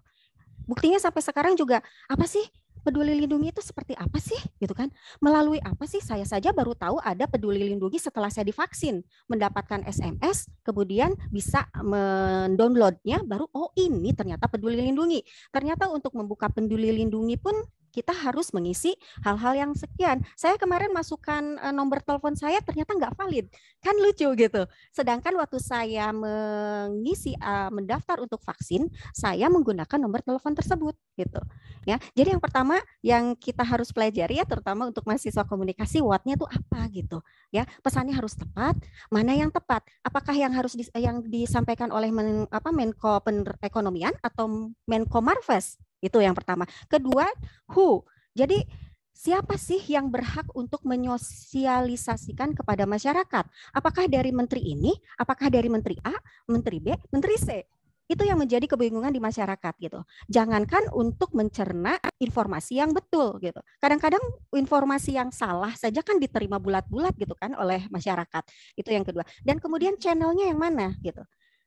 Buktinya sampai sekarang juga apa sih Peduli Lindungi itu seperti apa sih gitu kan? Melalui apa sih? Saya saja baru tahu ada Peduli Lindungi setelah saya divaksin, mendapatkan SMS, kemudian bisa mendownloadnya baru oh ini ternyata Peduli Lindungi. Ternyata untuk membuka Peduli Lindungi pun kita harus mengisi hal-hal yang sekian. Saya kemarin masukkan nomor telepon saya ternyata nggak valid. Kan lucu gitu. Sedangkan waktu saya mengisi mendaftar untuk vaksin, saya menggunakan nomor telepon tersebut gitu. Ya. Jadi yang pertama yang kita harus pelajari ya terutama untuk mahasiswa komunikasi what-nya itu apa gitu. Ya, pesannya harus tepat, mana yang tepat? Apakah yang harus yang disampaikan oleh Menko Perekonomian atau Menko Marves? Itu yang pertama. Kedua, who. Jadi siapa sih yang berhak untuk menyosialisasikan kepada masyarakat? Apakah dari menteri ini? Apakah dari menteri A, menteri B, menteri C? Itu yang menjadi kebingungan di masyarakat gitu. Jangankan untuk mencerna informasi yang betul gitu. Kadang-kadang informasi yang salah saja kan diterima bulat-bulat gitu kan oleh masyarakat. Itu yang kedua. Dan kemudian channelnya yang mana gitu.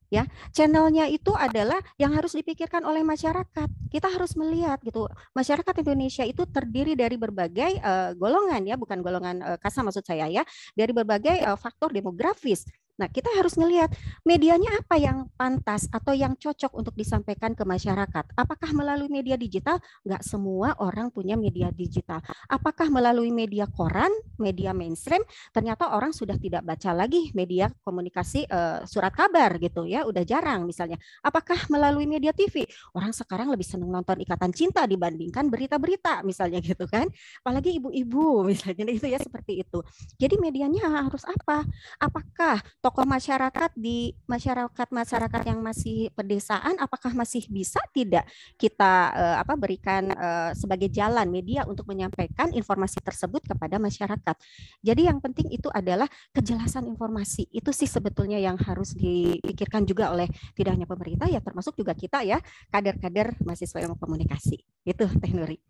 Ya, channelnya itu adalah yang harus dipikirkan oleh masyarakat. Kita harus melihat gitu. Masyarakat Indonesia itu terdiri dari berbagai golongan ya, bukan golongan kasta maksud saya ya, dari berbagai faktor demografis. Nah, kita harus melihat medianya apa yang pantas atau yang cocok untuk disampaikan ke masyarakat. Apakah melalui media digital? Nggak semua orang punya media digital. Apakah melalui media koran, media mainstream? Ternyata orang sudah tidak baca lagi media komunikasi surat kabar gitu ya, udah jarang misalnya. Apakah melalui media TV? Orang sekarang lebih senang nonton Ikatan Cinta dibandingkan berita-berita misalnya gitu kan. Apalagi ibu-ibu misalnya itu ya seperti itu. Jadi medianya harus apa? Apakah tokoh masyarakat di masyarakat yang masih pedesaan apakah masih bisa tidak kita berikan sebagai jalan media untuk menyampaikan informasi tersebut kepada masyarakat. Jadi yang penting itu adalah kejelasan informasi. Itu sih sebetulnya yang harus dipikirkan juga oleh tidak hanya pemerintah ya termasuk juga kita ya kader-kader mahasiswa ilmu komunikasi. Itu Teh Nuri.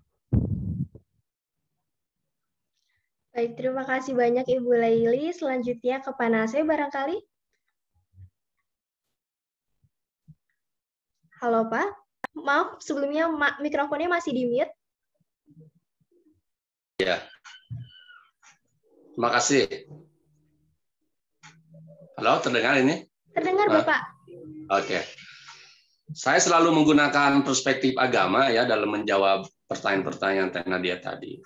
Baik, terima kasih banyak Ibu Laili. Selanjutnya ke Pak Nasir barangkali. Halo Pak, maaf sebelumnya mikrofonnya masih di mute. Ya, terima kasih. Halo, terdengar ini? Terdengar Bapak. Oke. Saya selalu menggunakan perspektif agama ya dalam menjawab pertanyaan-pertanyaan Nadia tadi.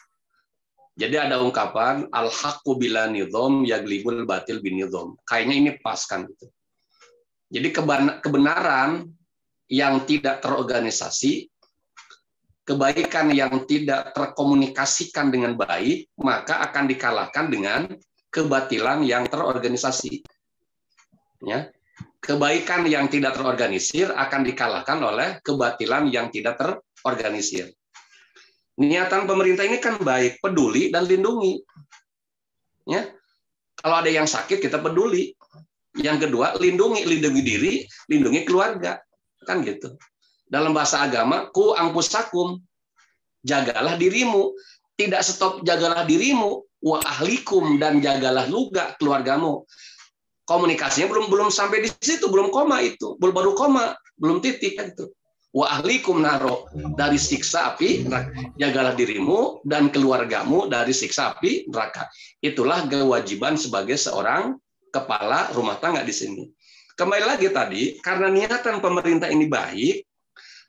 Jadi ada ungkapan al-haqqu bila nizam yaglibul batil bin nizam. Kayaknya ini pas kan gitu. Jadi kebenaran yang tidak terorganisasi, kebaikan yang tidak terkomunikasikan dengan baik, maka akan dikalahkan dengan kebatilan yang terorganisasi. Ya. Kebaikan yang tidak terorganisir akan dikalahkan oleh kebatilan yang tidak terorganisir. Niatan pemerintah ini kan baik, peduli dan lindungi. Ya. Kalau ada yang sakit kita peduli. Yang kedua, lindungi diri, lindungi keluarga. Kan gitu. Dalam bahasa agama, ku angpusakum, jagalah dirimu. Tidak stop jagalah dirimu, wa ahlikum, dan jagalah juga keluargamu. Komunikasinya belum sampai di situ, belum koma itu, baru koma, belum titik kan itu. Wa ahlikum naro, dari siksa api neraka. Jagalah dirimu dan keluargamu dari siksa api neraka. Itulah kewajiban sebagai seorang kepala rumah tangga di sini. Kembali lagi tadi, karena niatan pemerintah ini baik,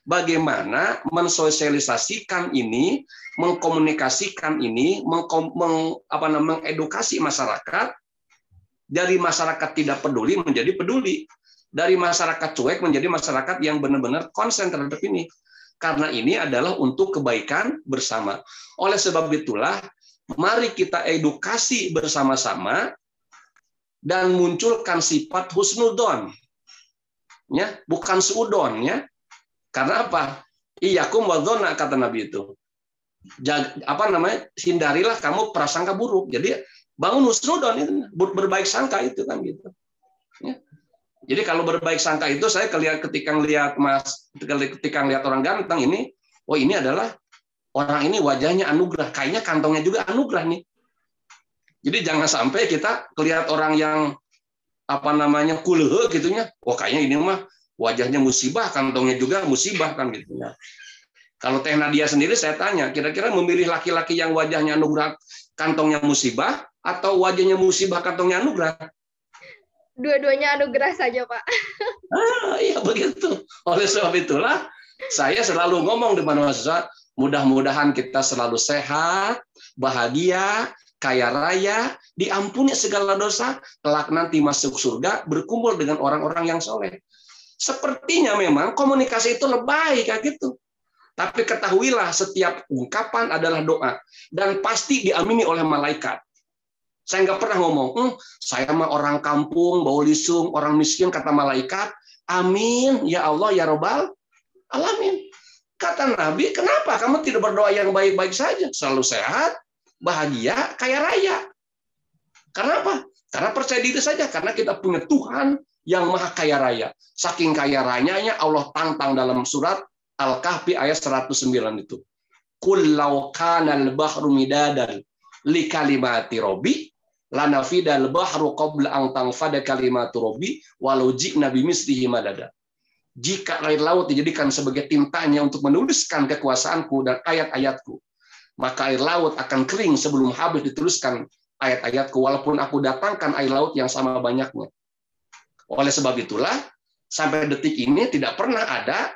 bagaimana mensosialisasikan ini, mengkomunikasikan ini, mengedukasi masyarakat, dari masyarakat tidak peduli menjadi peduli. Dari masyarakat cuek menjadi masyarakat yang benar-benar konsen terhadap ini. Karena ini adalah untuk kebaikan bersama. Oleh sebab itulah, mari kita edukasi bersama-sama dan munculkan sifat husnudon. Ya, bukan suudon. Ya. Karena apa? Iyakum wadhonna, kata Nabi itu. Hindarilah kamu prasangka buruk. Jadi bangun husnudon itu, berbaik sangka itu kan gitu. Ya. Jadi kalau berbaik sangka itu saya ketika ngelihat orang ganteng ini, oh ini adalah orang ini wajahnya anugerah, kayaknya kantongnya juga anugerah nih. Jadi jangan sampai kita lihat orang yang kuleuh gitunya, oh kayaknya ini mah wajahnya musibah, kantongnya juga musibah kan gitu. Nah, kalau Teh Nadia sendiri saya tanya, kira-kira memilih laki-laki yang wajahnya anugerah, kantongnya musibah, atau wajahnya musibah, kantongnya anugerah? Dua-duanya anugerah saja, Pak. Iya begitu. Oleh sebab itulah saya selalu ngomong di mana mahasiswa, mudah-mudahan kita selalu sehat, bahagia, kaya raya, diampuni segala dosa, kelak nanti masuk surga, berkumpul dengan orang-orang yang soleh. Sepertinya memang komunikasi itu lebay kayak gitu. Tapi ketahuilah setiap ungkapan adalah doa dan pasti diamini oleh malaikat. Saya nggak pernah ngomong, saya mah orang kampung, bau lisung, orang miskin, kata malaikat, amin, ya Allah, ya Rabbal alamin. Kata Nabi, kenapa kamu tidak berdoa yang baik-baik saja? Selalu sehat, bahagia, kaya raya. Karena apa? Karena percaya diri saja, karena kita punya Tuhan yang maha kaya raya. Saking kaya rayanya, Allah tantang dalam surat Al-Kahfi ayat 109 itu. Qul law kana al-bahru midadan li kalimati rabbi lanafidal bahru qabla an tanfada kalimatu rabbi walau ji'na bimislihi madada. Jika air laut dijadikan sebagai tintanya untuk menuliskan kekuasaanku dan ayat-ayatku, maka air laut akan kering sebelum habis dituliskan ayat-ayatku, walaupun aku datangkan air laut yang sama banyaknya. Oleh sebab itulah, sampai detik ini tidak pernah ada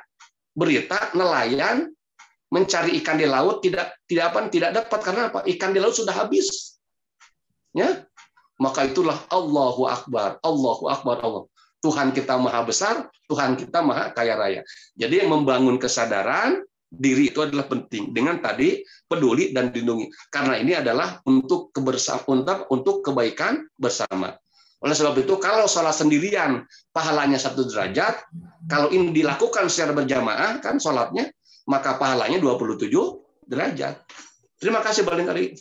berita nelayan mencari ikan di laut tidak dapat. Karena apa? Ikan di laut sudah habis. Ya, maka itulah Allahu Akbar, Allahu Akbar, Allah. Tuhan kita maha besar, Tuhan kita maha kaya raya. Jadi yang membangun kesadaran diri itu adalah penting dengan tadi peduli dan lindungi. Karena ini adalah untuk untuk kebaikan bersama. Oleh sebab itu, kalau sholat sendirian pahalanya 1 derajat, kalau ini dilakukan secara berjamaah kan sholatnya, maka pahalanya 27 derajat. Terima kasih Balintari.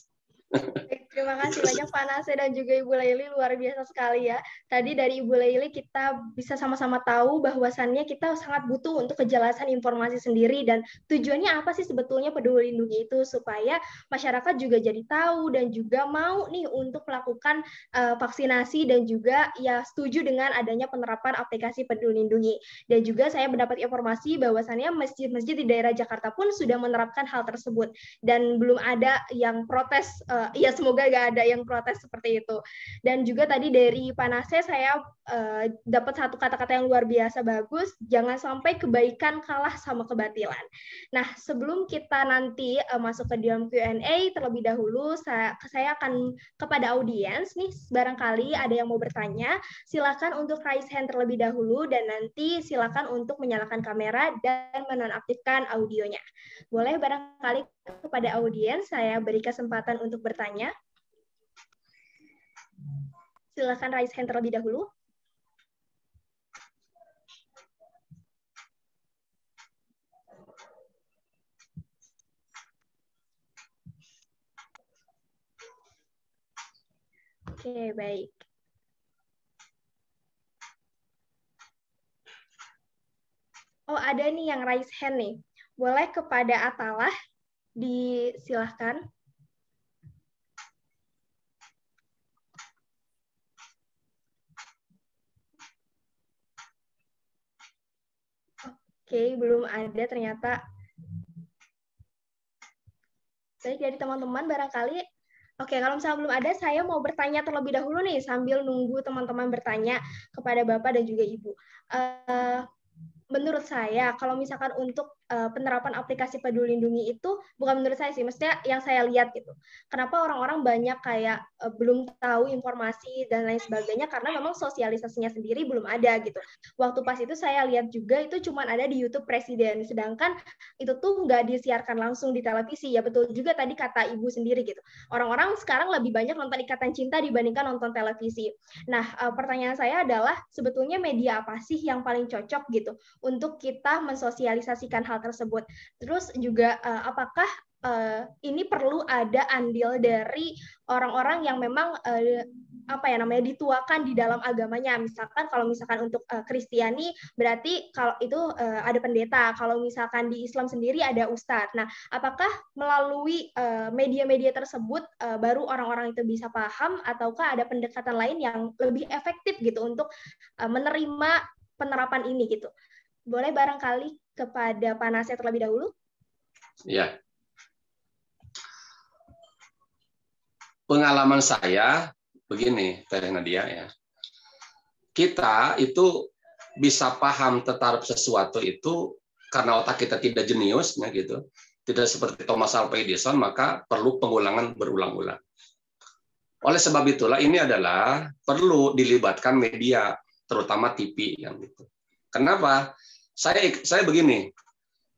Terima kasih banyak Pak Nasir dan juga Ibu Laili, luar biasa sekali ya. Tadi dari Ibu Laili kita bisa sama-sama tahu bahwasannya kita sangat butuh untuk kejelasan informasi sendiri dan tujuannya apa sih sebetulnya Peduli Lindungi itu, supaya masyarakat juga jadi tahu dan juga mau nih untuk melakukan vaksinasi dan juga ya setuju dengan adanya penerapan aplikasi Peduli Lindungi. Dan juga saya mendapat informasi bahwasannya masjid-masjid di daerah Jakarta pun sudah menerapkan hal tersebut dan belum ada yang protes. Ya semoga nggak ada yang protes seperti itu. Dan juga tadi dari Panase saya dapat satu kata-kata yang luar biasa bagus, jangan sampai kebaikan kalah sama kebatilan. Nah, sebelum kita nanti masuk ke dalam Q&A, terlebih dahulu saya akan kepada audiens nih, barangkali ada yang mau bertanya, silakan untuk raise hand terlebih dahulu, dan nanti silakan untuk menyalakan kamera dan menonaktifkan audionya. Boleh barangkali kepada audiens saya beri kesempatan untuk bertanya. Silakan raise hand terlebih dahulu. Oke, baik. Oh, ada nih yang raise hand nih. Boleh kepada Atalah, disilahkan. Oke, belum ada ternyata. Baik, dari teman-teman barangkali. Oke, kalau misalnya belum ada, saya mau bertanya terlebih dahulu nih, sambil nunggu teman-teman bertanya kepada Bapak dan juga Ibu. Menurut saya, kalau misalkan untuk penerapan aplikasi Peduli Lindungi itu, bukan menurut saya sih, maksudnya yang saya lihat gitu. Kenapa orang-orang banyak kayak belum tahu informasi dan lain sebagainya, karena memang sosialisasinya sendiri belum ada gitu. Waktu pas itu saya lihat juga itu cuma ada di YouTube Presiden, sedangkan itu tuh nggak disiarkan langsung di televisi. Ya betul juga tadi kata Ibu sendiri gitu. Orang-orang sekarang lebih banyak nonton Ikatan Cinta dibandingkan nonton televisi. Nah, pertanyaan saya adalah, sebetulnya media apa sih yang paling cocok gitu untuk kita mensosialisasikan hal tersebut. Terus juga apakah ini perlu ada andil dari orang-orang yang memang dituakan di dalam agamanya. Misalkan kalau misalkan untuk Kristiani berarti kalau itu ada pendeta, kalau misalkan di Islam sendiri ada ustadz. Nah, apakah melalui media-media tersebut baru orang-orang itu bisa paham, ataukah ada pendekatan lain yang lebih efektif gitu untuk menerima penerapan ini gitu? Boleh barangkali kepada Panase terlebih dahulu? Ya. Pengalaman saya begini, Teh Nadia ya. Kita itu bisa paham terhadap sesuatu itu karena otak kita tidak jenius, ya gitu. Tidak seperti Thomas Alva Edison, maka perlu pengulangan berulang-ulang. Oleh sebab itulah ini adalah perlu dilibatkan media, terutama TV yang gitu. Kenapa? Saya begini,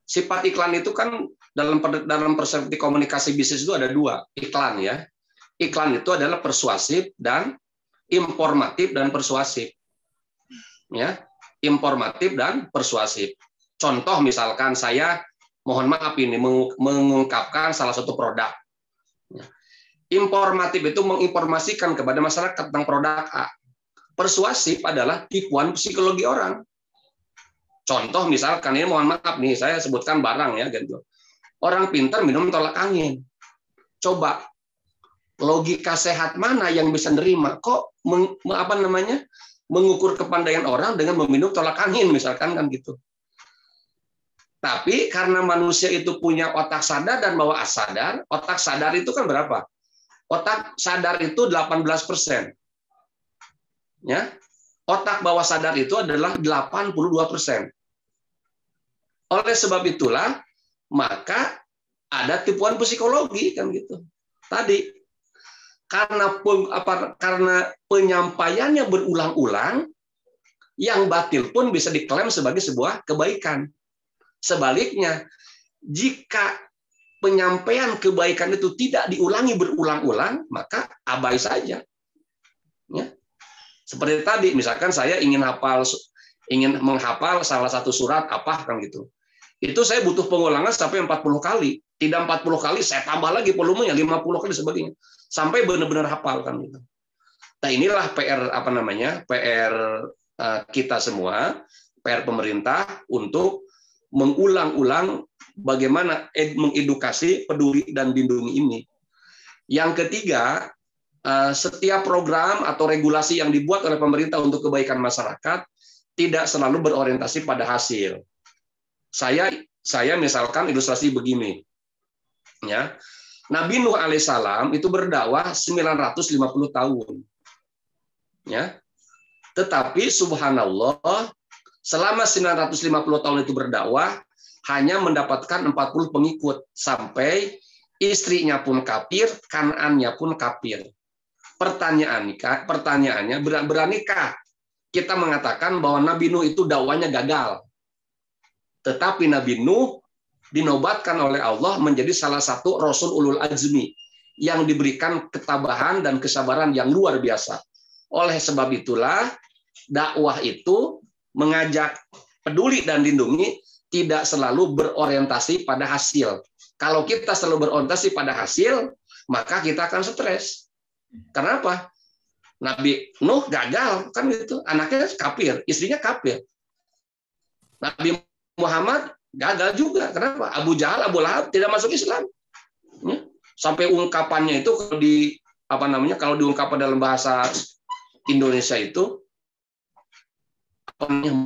sifat iklan itu kan dalam persepsi komunikasi bisnis itu ada dua, iklan ya. Iklan itu adalah persuasif dan informatif dan persuasif. Ya, informatif dan persuasif. Contoh misalkan saya mohon maaf ini mengungkapkan salah satu produk. Informatif itu menginformasikan kepada masyarakat tentang produk A. Persuasif adalah tipuan psikologi orang. Contoh misalkan ini mohon maaf nih, saya sebutkan barang ya gitu. Orang pintar minum tolak angin. Coba logika sehat mana yang bisa nerima? Kok mengukur kepandaian orang dengan meminum tolak angin misalkan kan gitu. Tapi karena manusia itu punya otak sadar dan bawah sadar, otak sadar itu kan berapa? Otak sadar itu 18%. Ya. Otak bawah sadar itu adalah 82%. Oleh sebab itulah maka ada tipuan psikologi kan gitu. Tadi karena penyampaiannya berulang-ulang, yang batil pun bisa diklaim sebagai sebuah kebaikan. Sebaliknya, jika penyampaian kebaikan itu tidak diulangi berulang-ulang, maka abai saja. Ya. Seperti tadi, misalkan saya ingin menghafal salah satu surat apa kan gitu. Itu saya butuh pengulangan sampai 40 kali. Tidak 40 kali, saya tambah lagi volumenya 50 kali sebagainya. Sampai benar-benar hafal kan gitu. Nah, inilah PR PR kita semua, PR pemerintah untuk mengulang-ulang bagaimana mengedukasi peduli dan lindungi ini. Yang ketiga, setiap program atau regulasi yang dibuat oleh pemerintah untuk kebaikan masyarakat tidak selalu berorientasi pada hasil. Saya misalkan ilustrasi begini, ya, Nabi Nuh alaihissalam itu berdakwah 950 tahun. Ya. Tetapi subhanallah, selama 950 tahun itu berdakwah, hanya mendapatkan 40 pengikut. Sampai istrinya pun kafir, Kan'annya pun kafir. Pertanyaannya, beranikah kita mengatakan bahwa Nabi Nuh itu dakwanya gagal? Tetapi Nabi Nuh dinobatkan oleh Allah menjadi salah satu Rasul Ulul Azmi yang diberikan ketabahan dan kesabaran yang luar biasa. Oleh sebab itulah dakwah itu mengajak peduli dan lindungi tidak selalu berorientasi pada hasil. Kalau kita selalu berorientasi pada hasil, maka kita akan stres. Kenapa? Nabi Nuh gagal kan gitu, anaknya kafir, istrinya kafir. Nabi Muhammad gagal juga. Kenapa? Abu Jahal, Abu Lahab tidak masuk Islam. Sampai ungkapannya itu kalau diungkapkan dalam bahasa Indonesia itu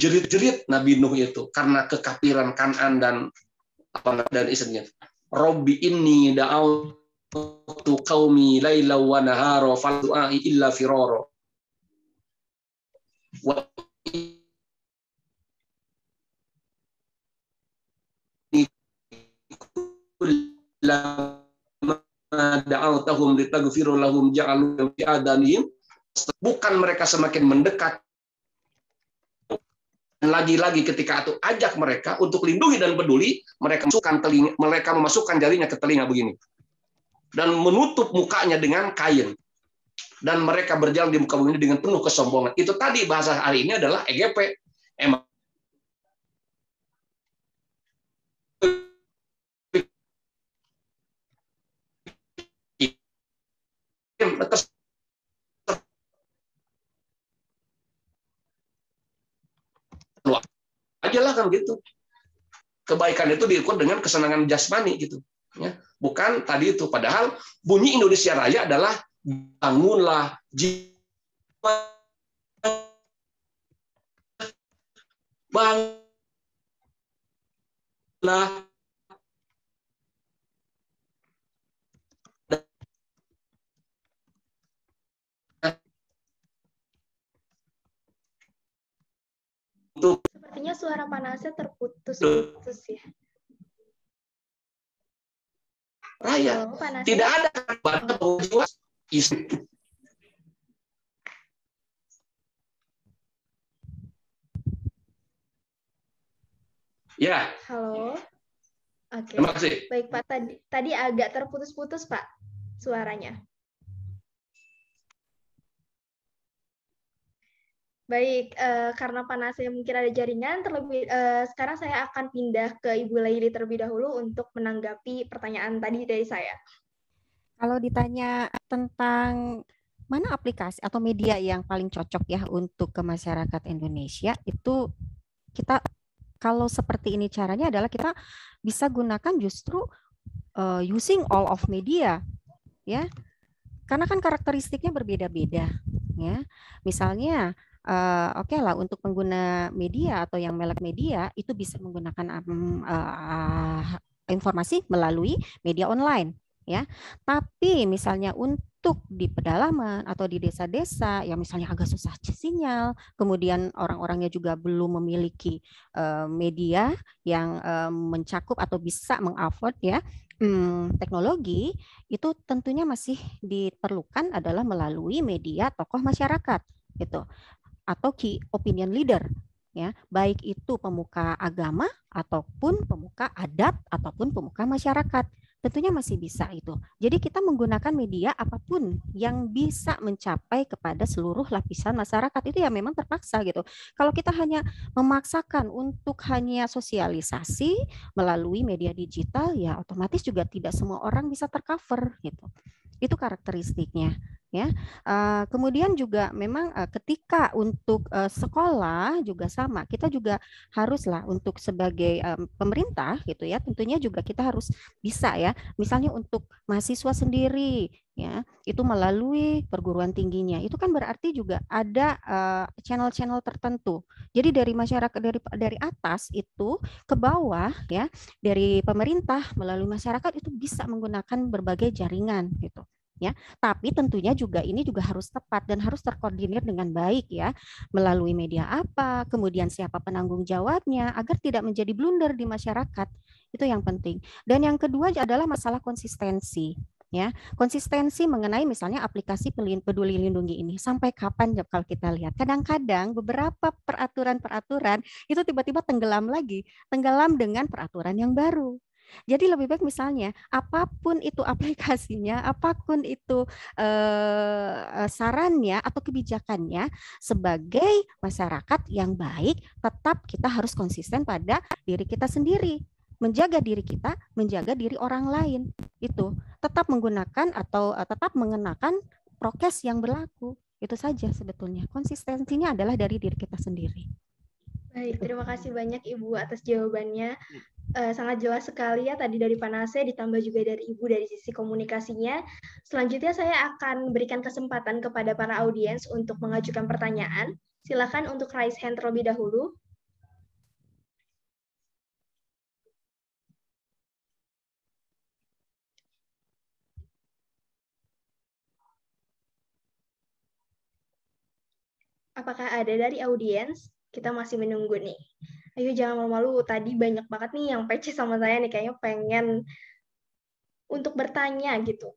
jerit-jerit Nabi Nuh itu karena kekafiran Kan'an dan istrinya. Robbi inni da'awtu qaumi laila wa nahara fal du'ai illa firara. Wa da'awtahum litaghfira lahum ja'alu fi adanihim. Bukan mereka semakin mendekat, dan lagi-lagi ketika itu ajak mereka untuk lindungi dan peduli, mereka memasukkan jarinya ke telinga begini dan menutup mukanya dengan kain, dan mereka berjalan di muka bumi dengan penuh kesombongan. Itu tadi bahasa hari ini adalah EGP. Emang aja lah kan gitu. Kebaikan itu diukur dengan kesenangan jasmani gitu. Ya, bukan tadi itu. Padahal bunyi Indonesia Raya adalah bangunlah jiwa, bangunlah untuk Sepertinya suara panasnya terputus-putus ya. Raya. Halo, Panasnya. Tidak ada kata jiwa. Ya. Halo. Oke. Terima kasih. Baik Pak, tadi agak terputus-putus Pak suaranya. Baik, karena panasnya mungkin ada jaringan, sekarang saya akan pindah ke Ibu Laili terlebih dahulu untuk menanggapi pertanyaan tadi dari saya. Kalau ditanya tentang mana aplikasi atau media yang paling cocok ya untuk ke masyarakat Indonesia, itu kita kalau seperti ini caranya adalah kita bisa gunakan justru using all of media, ya, karena kan karakteristiknya berbeda-beda, ya. Misalnya oke lah untuk pengguna media atau yang melek media itu bisa menggunakan informasi melalui media online, ya. Tapi misalnya untuk di pedalaman atau di desa-desa yang misalnya agak susah sinyal, kemudian orang-orangnya juga belum memiliki media yang mencakup atau bisa mengafford ya teknologi, itu tentunya masih diperlukan adalah melalui media tokoh masyarakat gitu, atau key opinion leader, ya, baik itu pemuka agama ataupun pemuka adat ataupun pemuka masyarakat, tentunya masih bisa itu. Jadi kita menggunakan media apapun yang bisa mencapai kepada seluruh lapisan masyarakat, itu ya memang terpaksa gitu. Kalau kita hanya memaksakan untuk hanya sosialisasi melalui media digital, ya otomatis juga tidak semua orang bisa tercover gitu. Itu karakteristiknya. ya. Kemudian juga memang ketika untuk sekolah juga sama, kita juga haruslah untuk sebagai pemerintah gitu ya, tentunya juga kita harus bisa ya, misalnya untuk mahasiswa sendiri ya, itu melalui perguruan tingginya, itu kan berarti juga ada channel-channel tertentu. Jadi dari masyarakat, dari atas itu ke bawah ya, dari pemerintah melalui masyarakat itu bisa menggunakan berbagai jaringan gitu ya. Tapi tentunya juga ini juga harus tepat dan harus terkoordinir dengan baik ya, melalui media apa, kemudian siapa penanggung jawabnya agar tidak menjadi blunder di masyarakat. Itu yang penting. Dan yang kedua adalah masalah konsistensi. Ya, konsistensi mengenai misalnya aplikasi Peduli Lindungi ini sampai kapan kalau kita lihat. Kadang-kadang beberapa peraturan-peraturan itu tiba-tiba tenggelam lagi, tenggelam dengan peraturan yang baru. Jadi lebih baik misalnya apapun itu aplikasinya, apapun itu sarannya atau kebijakannya, sebagai masyarakat yang baik tetap kita harus konsisten pada diri kita sendiri, menjaga diri kita, menjaga diri orang lain. Itu tetap menggunakan atau tetap mengenakan prokes yang berlaku. Itu saja sebetulnya. Konsistensinya adalah dari diri kita sendiri. Baik, terima kasih banyak Ibu atas jawabannya. Sangat jelas sekali ya tadi dari Panase, ditambah juga dari Ibu dari sisi komunikasinya. Selanjutnya saya akan berikan kesempatan kepada para audiens untuk mengajukan pertanyaan. Silakan untuk raise hand terlebih dahulu. Apakah ada dari audiens? Kita masih menunggu nih. Ayo jangan malu-malu, tadi banyak banget nih yang PC sama saya nih, kayaknya pengen untuk bertanya gitu.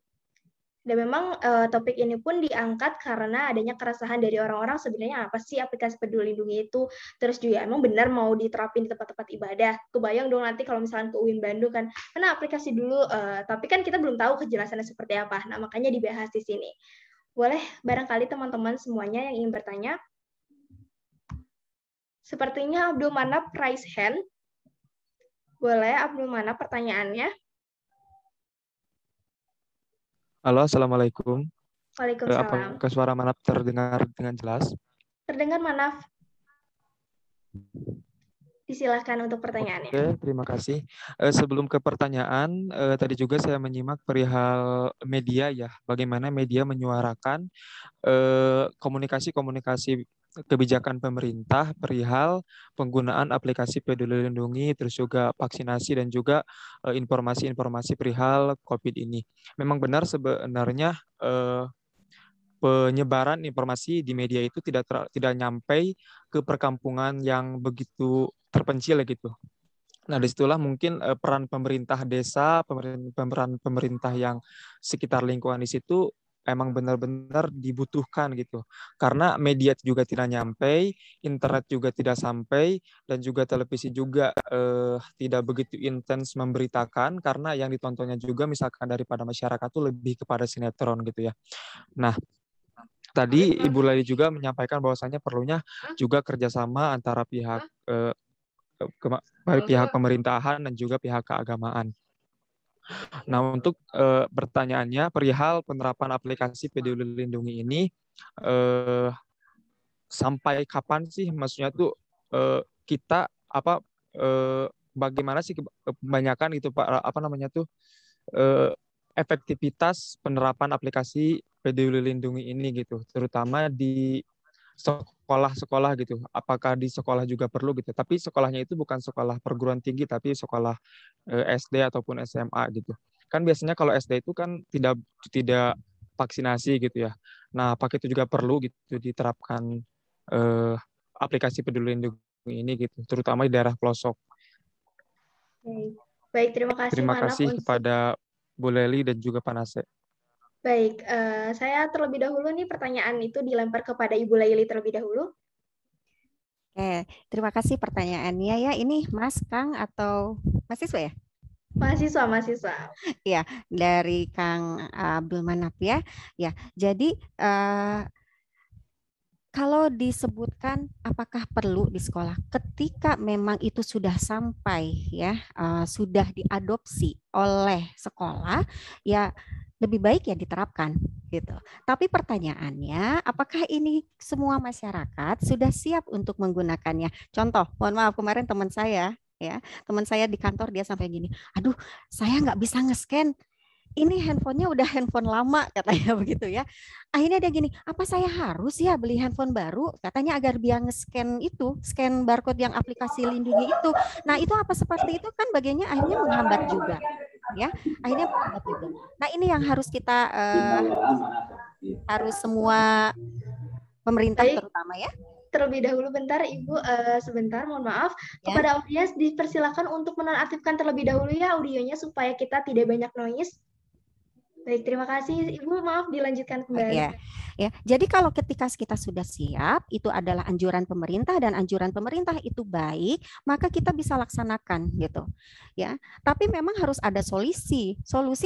Dan memang topik ini pun diangkat karena adanya keresahan dari orang-orang sebenarnya apa sih aplikasi Peduli Lindungi itu. Terus juga emang benar mau diterapin di tempat-tempat ibadah. Kebayang dong nanti kalau misalnya ke UIN Bandung kan, karena aplikasi dulu, tapi kan kita belum tahu kejelasannya seperti apa. Nah makanya dibahas di sini. Boleh barangkali teman-teman semuanya yang ingin bertanya. Sepertinya Abdul Manap raise hand. Boleh Abdul Manap pertanyaannya? Halo, Assalamualaikum. Waalaikumsalam. Apakah suara Manap terdengar dengan jelas? Terdengar Manaf. Disilahkan untuk pertanyaannya. Oke, terima kasih. Sebelum ke pertanyaan, tadi juga saya menyimak perihal media ya, bagaimana media menyuarakan komunikasi-komunikasi kebijakan pemerintah perihal penggunaan aplikasi Peduli Lindungi, terus juga vaksinasi dan juga informasi-informasi perihal COVID ini. Memang benar sebenarnya penyebaran informasi di media itu tidak nyampe ke perkampungan yang begitu terpencil gitu. Nah, disitulah mungkin peran pemerintah desa, peran pemerintah yang sekitar lingkungan di situ emang benar-benar dibutuhkan gitu. Karena media juga tidak nyampe, internet juga tidak sampai, dan juga televisi juga tidak begitu intens memberitakan, karena yang ditontonnya juga misalkan daripada masyarakat itu lebih kepada sinetron gitu ya. Nah, tadi Ibu Lali juga menyampaikan bahwasannya perlunya juga kerjasama antara pihak pihak pemerintahan dan juga pihak keagamaan. Nah, untuk pertanyaannya perihal penerapan aplikasi Peduli Lindungi ini sampai kapan sih, maksudnya tuh kita bagaimana sih kebanyakan itu Pak, apa namanya tuh efektivitas penerapan aplikasi Peduli Lindungi ini gitu, terutama di sekolah-sekolah gitu. Apakah di sekolah juga perlu gitu? Tapi sekolahnya itu bukan sekolah perguruan tinggi, tapi sekolah SD ataupun SMA gitu. Kan biasanya kalau SD itu kan tidak vaksinasi gitu ya. Nah, apakah itu juga perlu gitu diterapkan aplikasi Peduli Lindungi ini gitu, terutama di daerah pelosok. Baik, terima kasih. Terima kasih kepada Bu Leli dan juga Panase. Baik, saya terlebih dahulu nih pertanyaan itu dilempar kepada Ibu Laili terlebih dahulu. Oke, terima kasih pertanyaannya ya. Ini Mas, Kang, atau mahasiswa ya? Mahasiswa. Ya, dari Kang Abdul Manap ya. Ya, jadi kalau disebutkan apakah perlu di sekolah, ketika memang itu sudah sampai ya, sudah diadopsi oleh sekolah, ya lebih baik ya diterapkan gitu. Tapi pertanyaannya, apakah ini semua masyarakat sudah siap untuk menggunakannya? Contoh, mohon maaf kemarin teman saya di kantor dia sampai gini, aduh saya nggak bisa nge-scan, ini handphonenya udah handphone lama katanya begitu ya. Akhirnya dia gini, apa saya harus ya beli handphone baru? Katanya agar dia nge-scan itu, scan barcode yang aplikasi lindungi itu. Nah itu apa seperti itu kan bagiannya akhirnya menghambat juga. Ya, akhirnya menghambat juga. Nah ini yang harus kita harus semua pemerintah terutama ya. Terlebih dahulu bentar Ibu, sebentar mohon maaf. Kepada audiens dipersilakan untuk menonaktifkan terlebih dahulu ya audionya supaya kita tidak banyak noise. Baik, terima kasih Ibu, maaf dilanjutkan kembali. Ya, jadi kalau ketika kita sudah siap, itu adalah anjuran pemerintah dan anjuran pemerintah itu baik, maka kita bisa laksanakan gitu. Ya, tapi memang harus ada solusi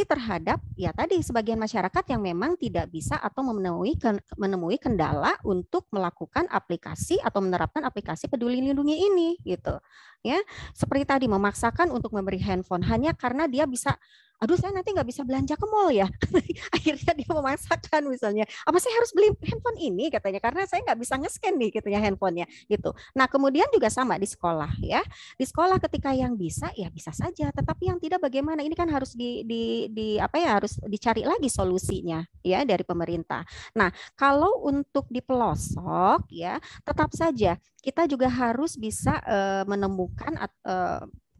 terhadap ya tadi sebagian masyarakat yang memang tidak bisa atau menemui kendala untuk melakukan aplikasi atau menerapkan aplikasi Peduli Lindungi ini gitu. Ya, seperti tadi memaksakan untuk memberi handphone hanya karena dia bisa, aduh saya nanti nggak bisa belanja ke mall ya. Akhirnya dia memaksakan misalnya, apa saya harus beli handphone ini katanya karena saya nggak bisa nge-scan nih gitu ya handphonenya gitu. Nah kemudian juga sama di sekolah ya. Di sekolah ketika yang bisa ya bisa saja, tetapi yang tidak bagaimana? Ini kan harus harus dicari lagi solusinya ya dari pemerintah. Nah kalau untuk di pelosok ya tetap saja kita juga harus bisa menemukan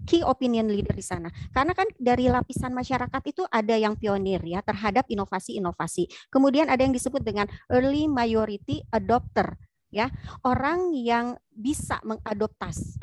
key opinion leader di sana. Karena kan dari lapisan masyarakat itu ada yang pionir ya terhadap inovasi-inovasi. Kemudian ada yang disebut dengan early majority adopter ya. Orang yang bisa mengadopsi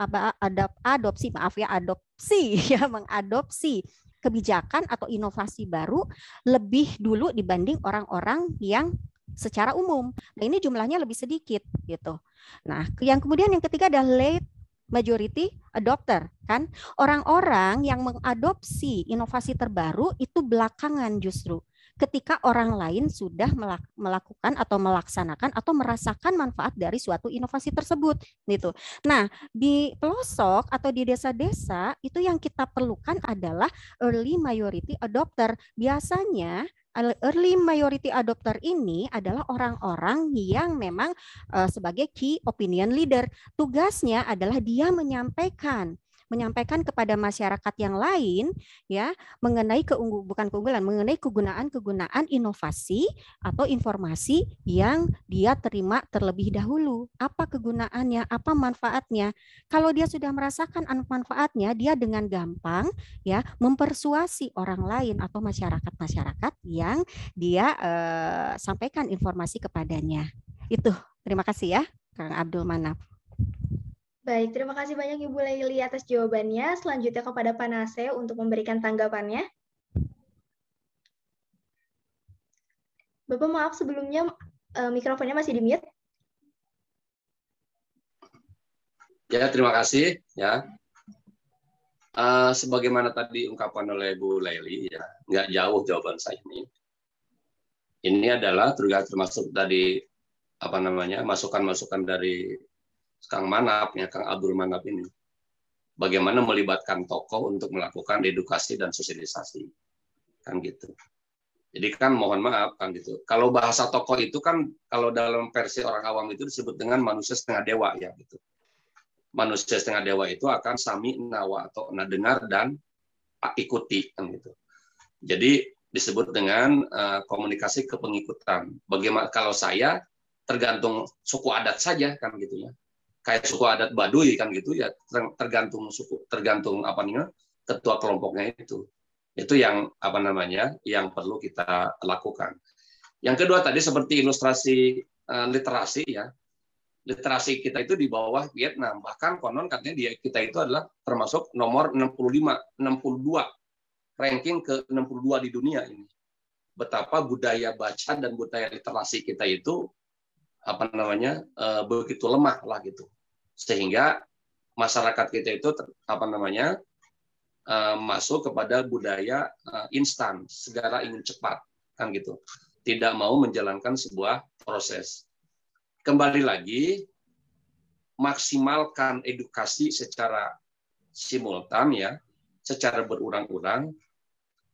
mengadopsi kebijakan atau inovasi baru lebih dulu dibanding orang-orang yang secara umum. Nah, ini jumlahnya lebih sedikit gitu. Nah, yang ketiga adalah late majority adopter kan, orang-orang yang mengadopsi inovasi terbaru itu belakangan justru ketika orang lain sudah melakukan atau melaksanakan atau merasakan manfaat dari suatu inovasi tersebut gitu. Nah, di pelosok atau di desa-desa itu yang kita perlukan adalah early majority adopter. Biasanya early majority adopter ini adalah orang-orang yang memang sebagai key opinion leader. Tugasnya adalah dia menyampaikan kepada masyarakat yang lain ya mengenai mengenai kegunaan inovasi atau informasi yang dia terima terlebih dahulu. Apa kegunaannya, apa manfaatnya? Kalau dia sudah merasakan manfaatnya, dia dengan gampang ya mempersuasi orang lain atau masyarakat yang dia sampaikan informasi kepadanya. Itu. Terima kasih ya, Kang Abdul Manaf. Baik, terima kasih banyak Ibu Laili atas jawabannya. Selanjutnya kepada Pak Nase untuk memberikan tanggapannya. Bapak maaf sebelumnya mikrofonnya masih di-mute. Ya, terima kasih ya. Sebagaimana tadi ungkapan oleh Bu Laili ya, nggak jauh jawaban saya ini. Ini adalah termasuk tadi masukan-masukan dari Kang Manap, ya Kang Abdul Manap ini. Bagaimana melibatkan tokoh untuk melakukan edukasi dan sosialisasi. Kan gitu. Jadi kan mohon maaf kan gitu. Kalau bahasa tokoh itu kan kalau dalam versi orang awam itu disebut dengan manusia setengah dewa ya gitu. Manusia setengah dewa itu akan sami nawa atau dengar dan ikuti kan gitu. Jadi disebut dengan komunikasi kepengikutan. Bagaimana kalau saya tergantung suku adat saja kan gitu ya. Kayak suku adat Baduy kan gitu ya, tergantung ketua kelompoknya itu yang yang perlu kita lakukan. Yang kedua tadi seperti ilustrasi literasi ya, literasi kita itu di bawah Vietnam, bahkan konon katanya kita itu adalah termasuk nomor 62 ranking ke 62 di dunia ini. Betapa budaya baca dan budaya literasi kita itu begitu lemah lah gitu, sehingga masyarakat kita itu masuk kepada budaya instan, segera ingin cepat kan gitu, tidak mau menjalankan sebuah proses. Kembali lagi, maksimalkan edukasi secara simultan ya, secara berurang-urang,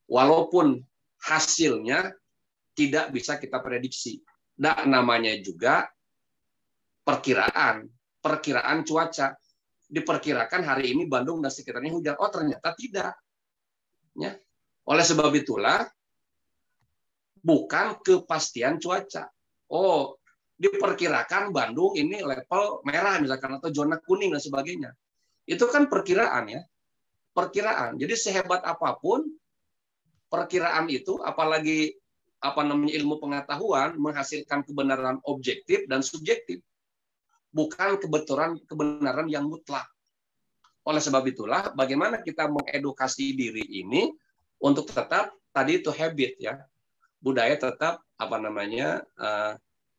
walaupun hasilnya tidak bisa kita prediksi. Nah, namanya juga perkiraan cuaca. Diperkirakan hari ini Bandung dan sekitarnya hujan. Oh, ternyata tidak. Ya. Oleh sebab itulah bukan kepastian cuaca. Oh, diperkirakan Bandung ini level merah misalkan atau zona kuning dan sebagainya. Itu kan perkiraan ya. Perkiraan. Jadi sehebat apapun perkiraan itu, apalagi ilmu pengetahuan menghasilkan kebenaran objektif dan subjektif. Bukan kebenaran yang mutlak. Oleh sebab itulah bagaimana kita mengedukasi diri ini untuk tetap tadi itu habit ya. Budaya tetap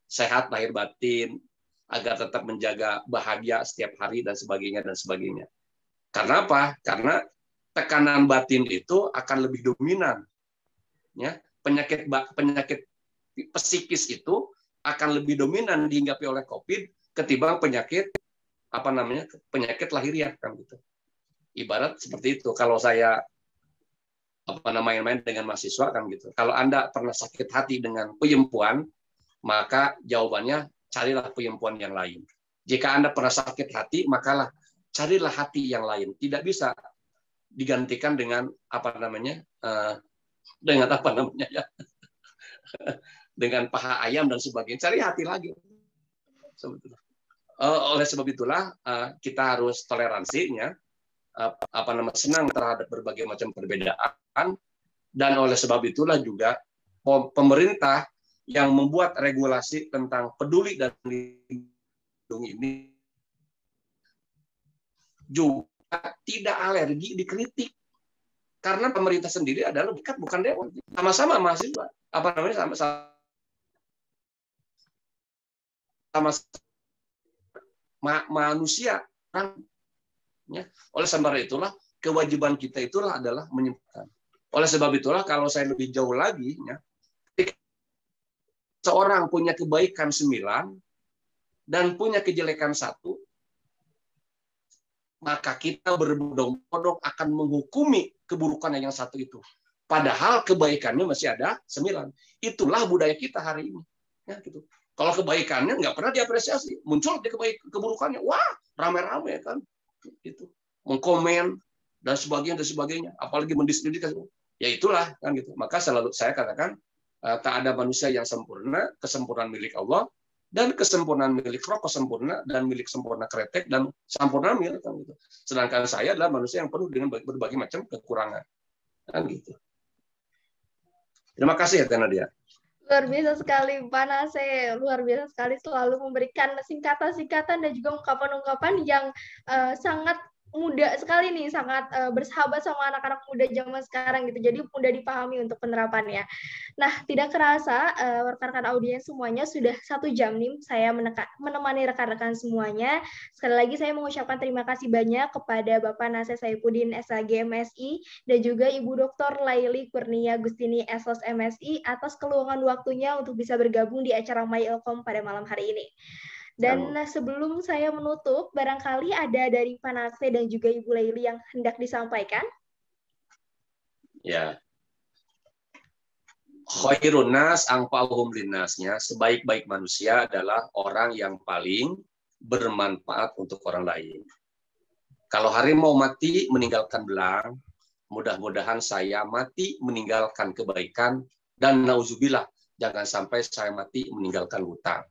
sehat lahir batin, agar tetap menjaga bahagia setiap hari dan sebagainya dan sebagainya. Karena apa? Karena tekanan batin itu akan lebih dominan. Ya, penyakit psikis itu akan lebih dominan dihinggapi oleh COVID ketimbang penyakit lahiriah kan gitu. Ibarat seperti itu. Kalau saya main-main dengan mahasiswa kan gitu. Kalau Anda pernah sakit hati dengan peyempuan, maka jawabannya carilah peyempuan yang lain. Jika Anda pernah sakit hati, makalah carilah hati yang lain. Tidak bisa digantikan dengan dengan paha ayam dan sebagainya. Cari hati lagi. Sebetulnya. Oleh sebab itulah kita harus toleransinya, senang terhadap berbagai macam perbedaan, dan oleh sebab itulah juga pemerintah yang membuat regulasi tentang peduli dan lindungi ini juga tidak alergi dikritik, karena pemerintah sendiri adalah bukan dewan, sama-sama mahasiswa, sama manusia kan. Ya. Oleh sebab itulah kewajiban kita adalah menyembuhkan. Oleh sebab itulah kalau saya lebih jauh lagi, ya, seorang punya kebaikan 9 dan punya kejelekan 1, maka kita berbondong-bondong akan menghukumi keburukannya yang 1 itu. Padahal kebaikannya masih ada 9. Itulah budaya kita hari ini. Ya, gitu. Kalau kebaikannya nggak pernah diapresiasi, muncul di keburukannya, wah rame-rame kan, itu mengkomen dan sebagainya, apalagi mendiskreditkan, ya itulah kan gitu. Maka selalu saya katakan tak ada manusia yang sempurna, kesempurnaan milik Allah, dan kesempurnaan milik roh kesempurna, dan milik sempurna kretek, dan sempurna milik kan gitu. Sedangkan saya adalah manusia yang penuh dengan berbagai macam kekurangan, kan gitu. Terima kasih ya Teh Nadia. Luar biasa sekali Pak Nase, luar biasa sekali selalu memberikan singkatan-singkatan dan juga ungkapan-ungkapan yang sangat muda sekali nih, sangat bersahabat sama anak-anak muda zaman sekarang gitu. Jadi mudah dipahami untuk penerapannya. Nah, tidak kerasa rekan-rekan audiens semuanya sudah 1 jam nih saya menemani rekan-rekan semuanya. Sekali lagi saya mengucapkan terima kasih banyak kepada Bapak Nase Saifuddin SAG MSI dan juga Ibu Dr. Laili Kurnia Gustini SOS MSI atas keluangan waktunya untuk bisa bergabung di acara My Ilkom pada malam hari ini. Dan sebelum saya menutup, barangkali ada dari Pak Nase dan juga Ibu Laili yang hendak disampaikan. Ya. Khairun nas anfa'uhum linnasnya, sebaik-baik manusia adalah orang yang paling bermanfaat untuk orang lain. Kalau harimau mati meninggalkan belang, mudah-mudahan saya mati meninggalkan kebaikan, dan nauzubillah, jangan sampai saya mati meninggalkan hutang.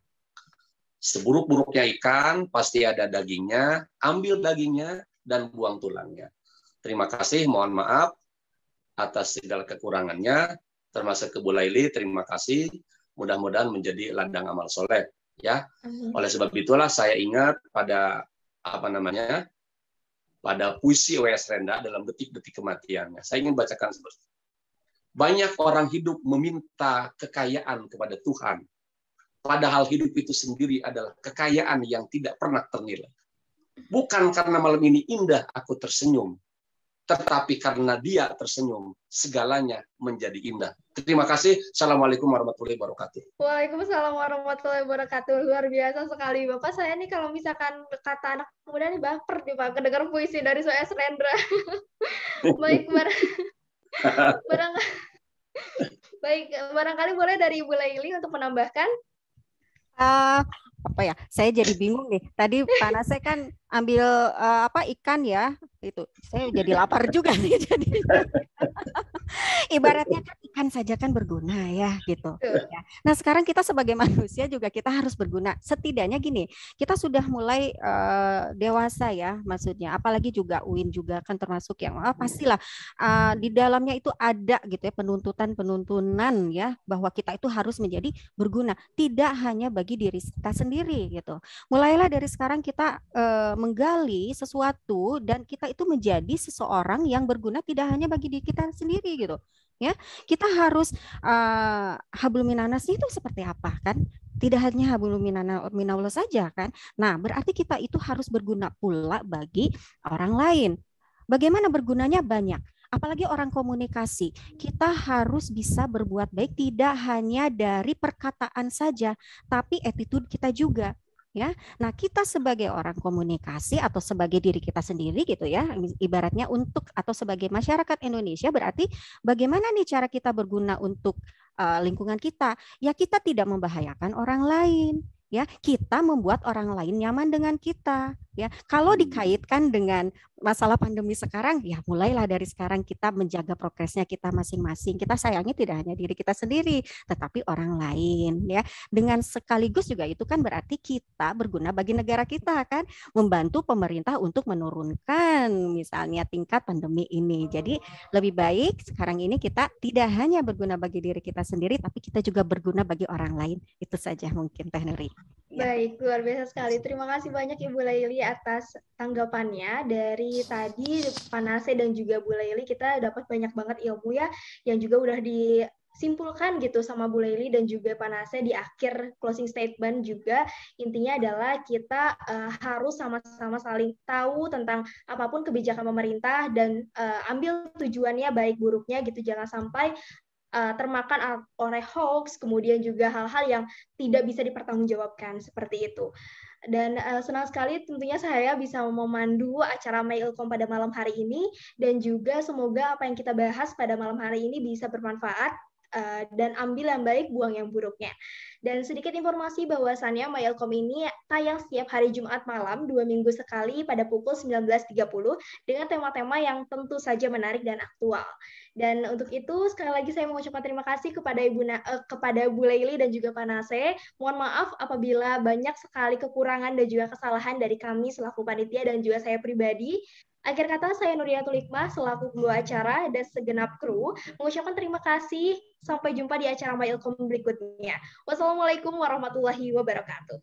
Seburuk-buruknya ikan, pasti ada dagingnya, ambil dagingnya, dan buang tulangnya. Terima kasih, mohon maaf atas segala kekurangannya, termasuk ke Bu Laili, terima kasih, mudah-mudahan menjadi ladang amal soleh. Ya. Oleh sebab itulah saya ingat pada pada puisi W.S. Renda dalam detik-detik kematiannya. Saya ingin bacakan seperti itu. Banyak orang hidup meminta kekayaan kepada Tuhan, padahal hidup itu sendiri adalah kekayaan yang tidak pernah ternilai. Bukan karena malam ini indah aku tersenyum, tetapi karena dia tersenyum, segalanya menjadi indah. Terima kasih. Assalamualaikum warahmatullahi wabarakatuh. Waalaikumsalam warahmatullahi wabarakatuh. Luar biasa sekali Bapak. Saya nih kalau misalkan kata anak muda nih baper nih Pak, kedengar puisi dari W.S. Rendra. Baik, Baik, barangkali boleh dari Ibu Laili untuk menambahkan. Apa ya? Saya jadi bingung nih. Tadi Pak Nasir kan ambil ikan ya, itu. Saya jadi lapar juga nih jadinya. Ibaratnya kan ikan saja kan berguna ya gitu. Ya. Nah sekarang kita sebagai manusia juga kita harus berguna. Setidaknya gini, kita sudah mulai dewasa ya, maksudnya. Apalagi juga UIN juga kan termasuk yang pastilah di dalamnya itu ada gitu ya penuntutan ya bahwa kita itu harus menjadi berguna. Tidak hanya bagi diri kita sendiri gitu. Mulailah dari sekarang kita menggali sesuatu dan kita itu menjadi seseorang yang berguna tidak hanya bagi diri kita sendiri gitu ya. Kita harus hablum minanas itu seperti apa kan, tidak hanya hablum minallah saja kan. Nah berarti kita itu harus berguna pula bagi orang lain. Bagaimana bergunanya? Banyak. Apalagi orang komunikasi, kita harus bisa berbuat baik tidak hanya dari perkataan saja, tapi attitude kita juga. Ya, nah kita sebagai orang komunikasi atau sebagai diri kita sendiri gitu ya, ibaratnya untuk atau sebagai masyarakat Indonesia berarti bagaimana nih cara kita berguna untuk lingkungan kita? Ya kita tidak membahayakan orang lain. Ya, kita membuat orang lain nyaman dengan kita. Ya, kalau dikaitkan dengan masalah pandemi sekarang, ya mulailah dari sekarang kita menjaga progresnya kita masing-masing. Kita sayangnya tidak hanya diri kita sendiri, tetapi orang lain. Ya, dengan sekaligus juga itu kan berarti kita berguna bagi negara kita kan, membantu pemerintah untuk menurunkan misalnya tingkat pandemi ini. Jadi lebih baik sekarang ini kita tidak hanya berguna bagi diri kita sendiri, tapi kita juga berguna bagi orang lain. Itu saja mungkin Teh Nuri. Baik, luar biasa sekali. Terima kasih banyak Ibu Laili atas tanggapannya. Dari tadi Pak Nase dan juga Bu Laili kita dapat banyak banget ilmu ya, yang juga udah disimpulkan gitu sama Bu Laili dan juga Pak Nase di akhir closing statement juga. Intinya adalah kita harus sama-sama saling tahu tentang apapun kebijakan pemerintah dan ambil tujuannya baik buruknya gitu. Jangan sampai termakan oleh hoax, kemudian juga hal-hal yang tidak bisa dipertanggungjawabkan seperti itu. Dan senang sekali tentunya saya bisa memandu acara Mailcom pada malam hari ini, dan juga semoga apa yang kita bahas pada malam hari ini bisa bermanfaat dan ambil yang baik, buang yang buruknya. Dan sedikit informasi bahwasannya Mailcom ini tayang setiap hari Jumat malam 2 minggu sekali pada pukul 19.30 dengan tema-tema yang tentu saja menarik dan aktual. Dan untuk itu sekali lagi saya mengucapkan terima kasih kepada Bu Laili dan juga Pak Nase. Mohon maaf apabila banyak sekali kekurangan dan juga kesalahan dari kami selaku panitia dan juga saya pribadi. Akhir kata, saya Nuriyatul Hikmah selaku pembawa acara dan segenap kru mengucapkan terima kasih. Sampai jumpa di acara Mailcom berikutnya. Wassalamualaikum warahmatullahi wabarakatuh.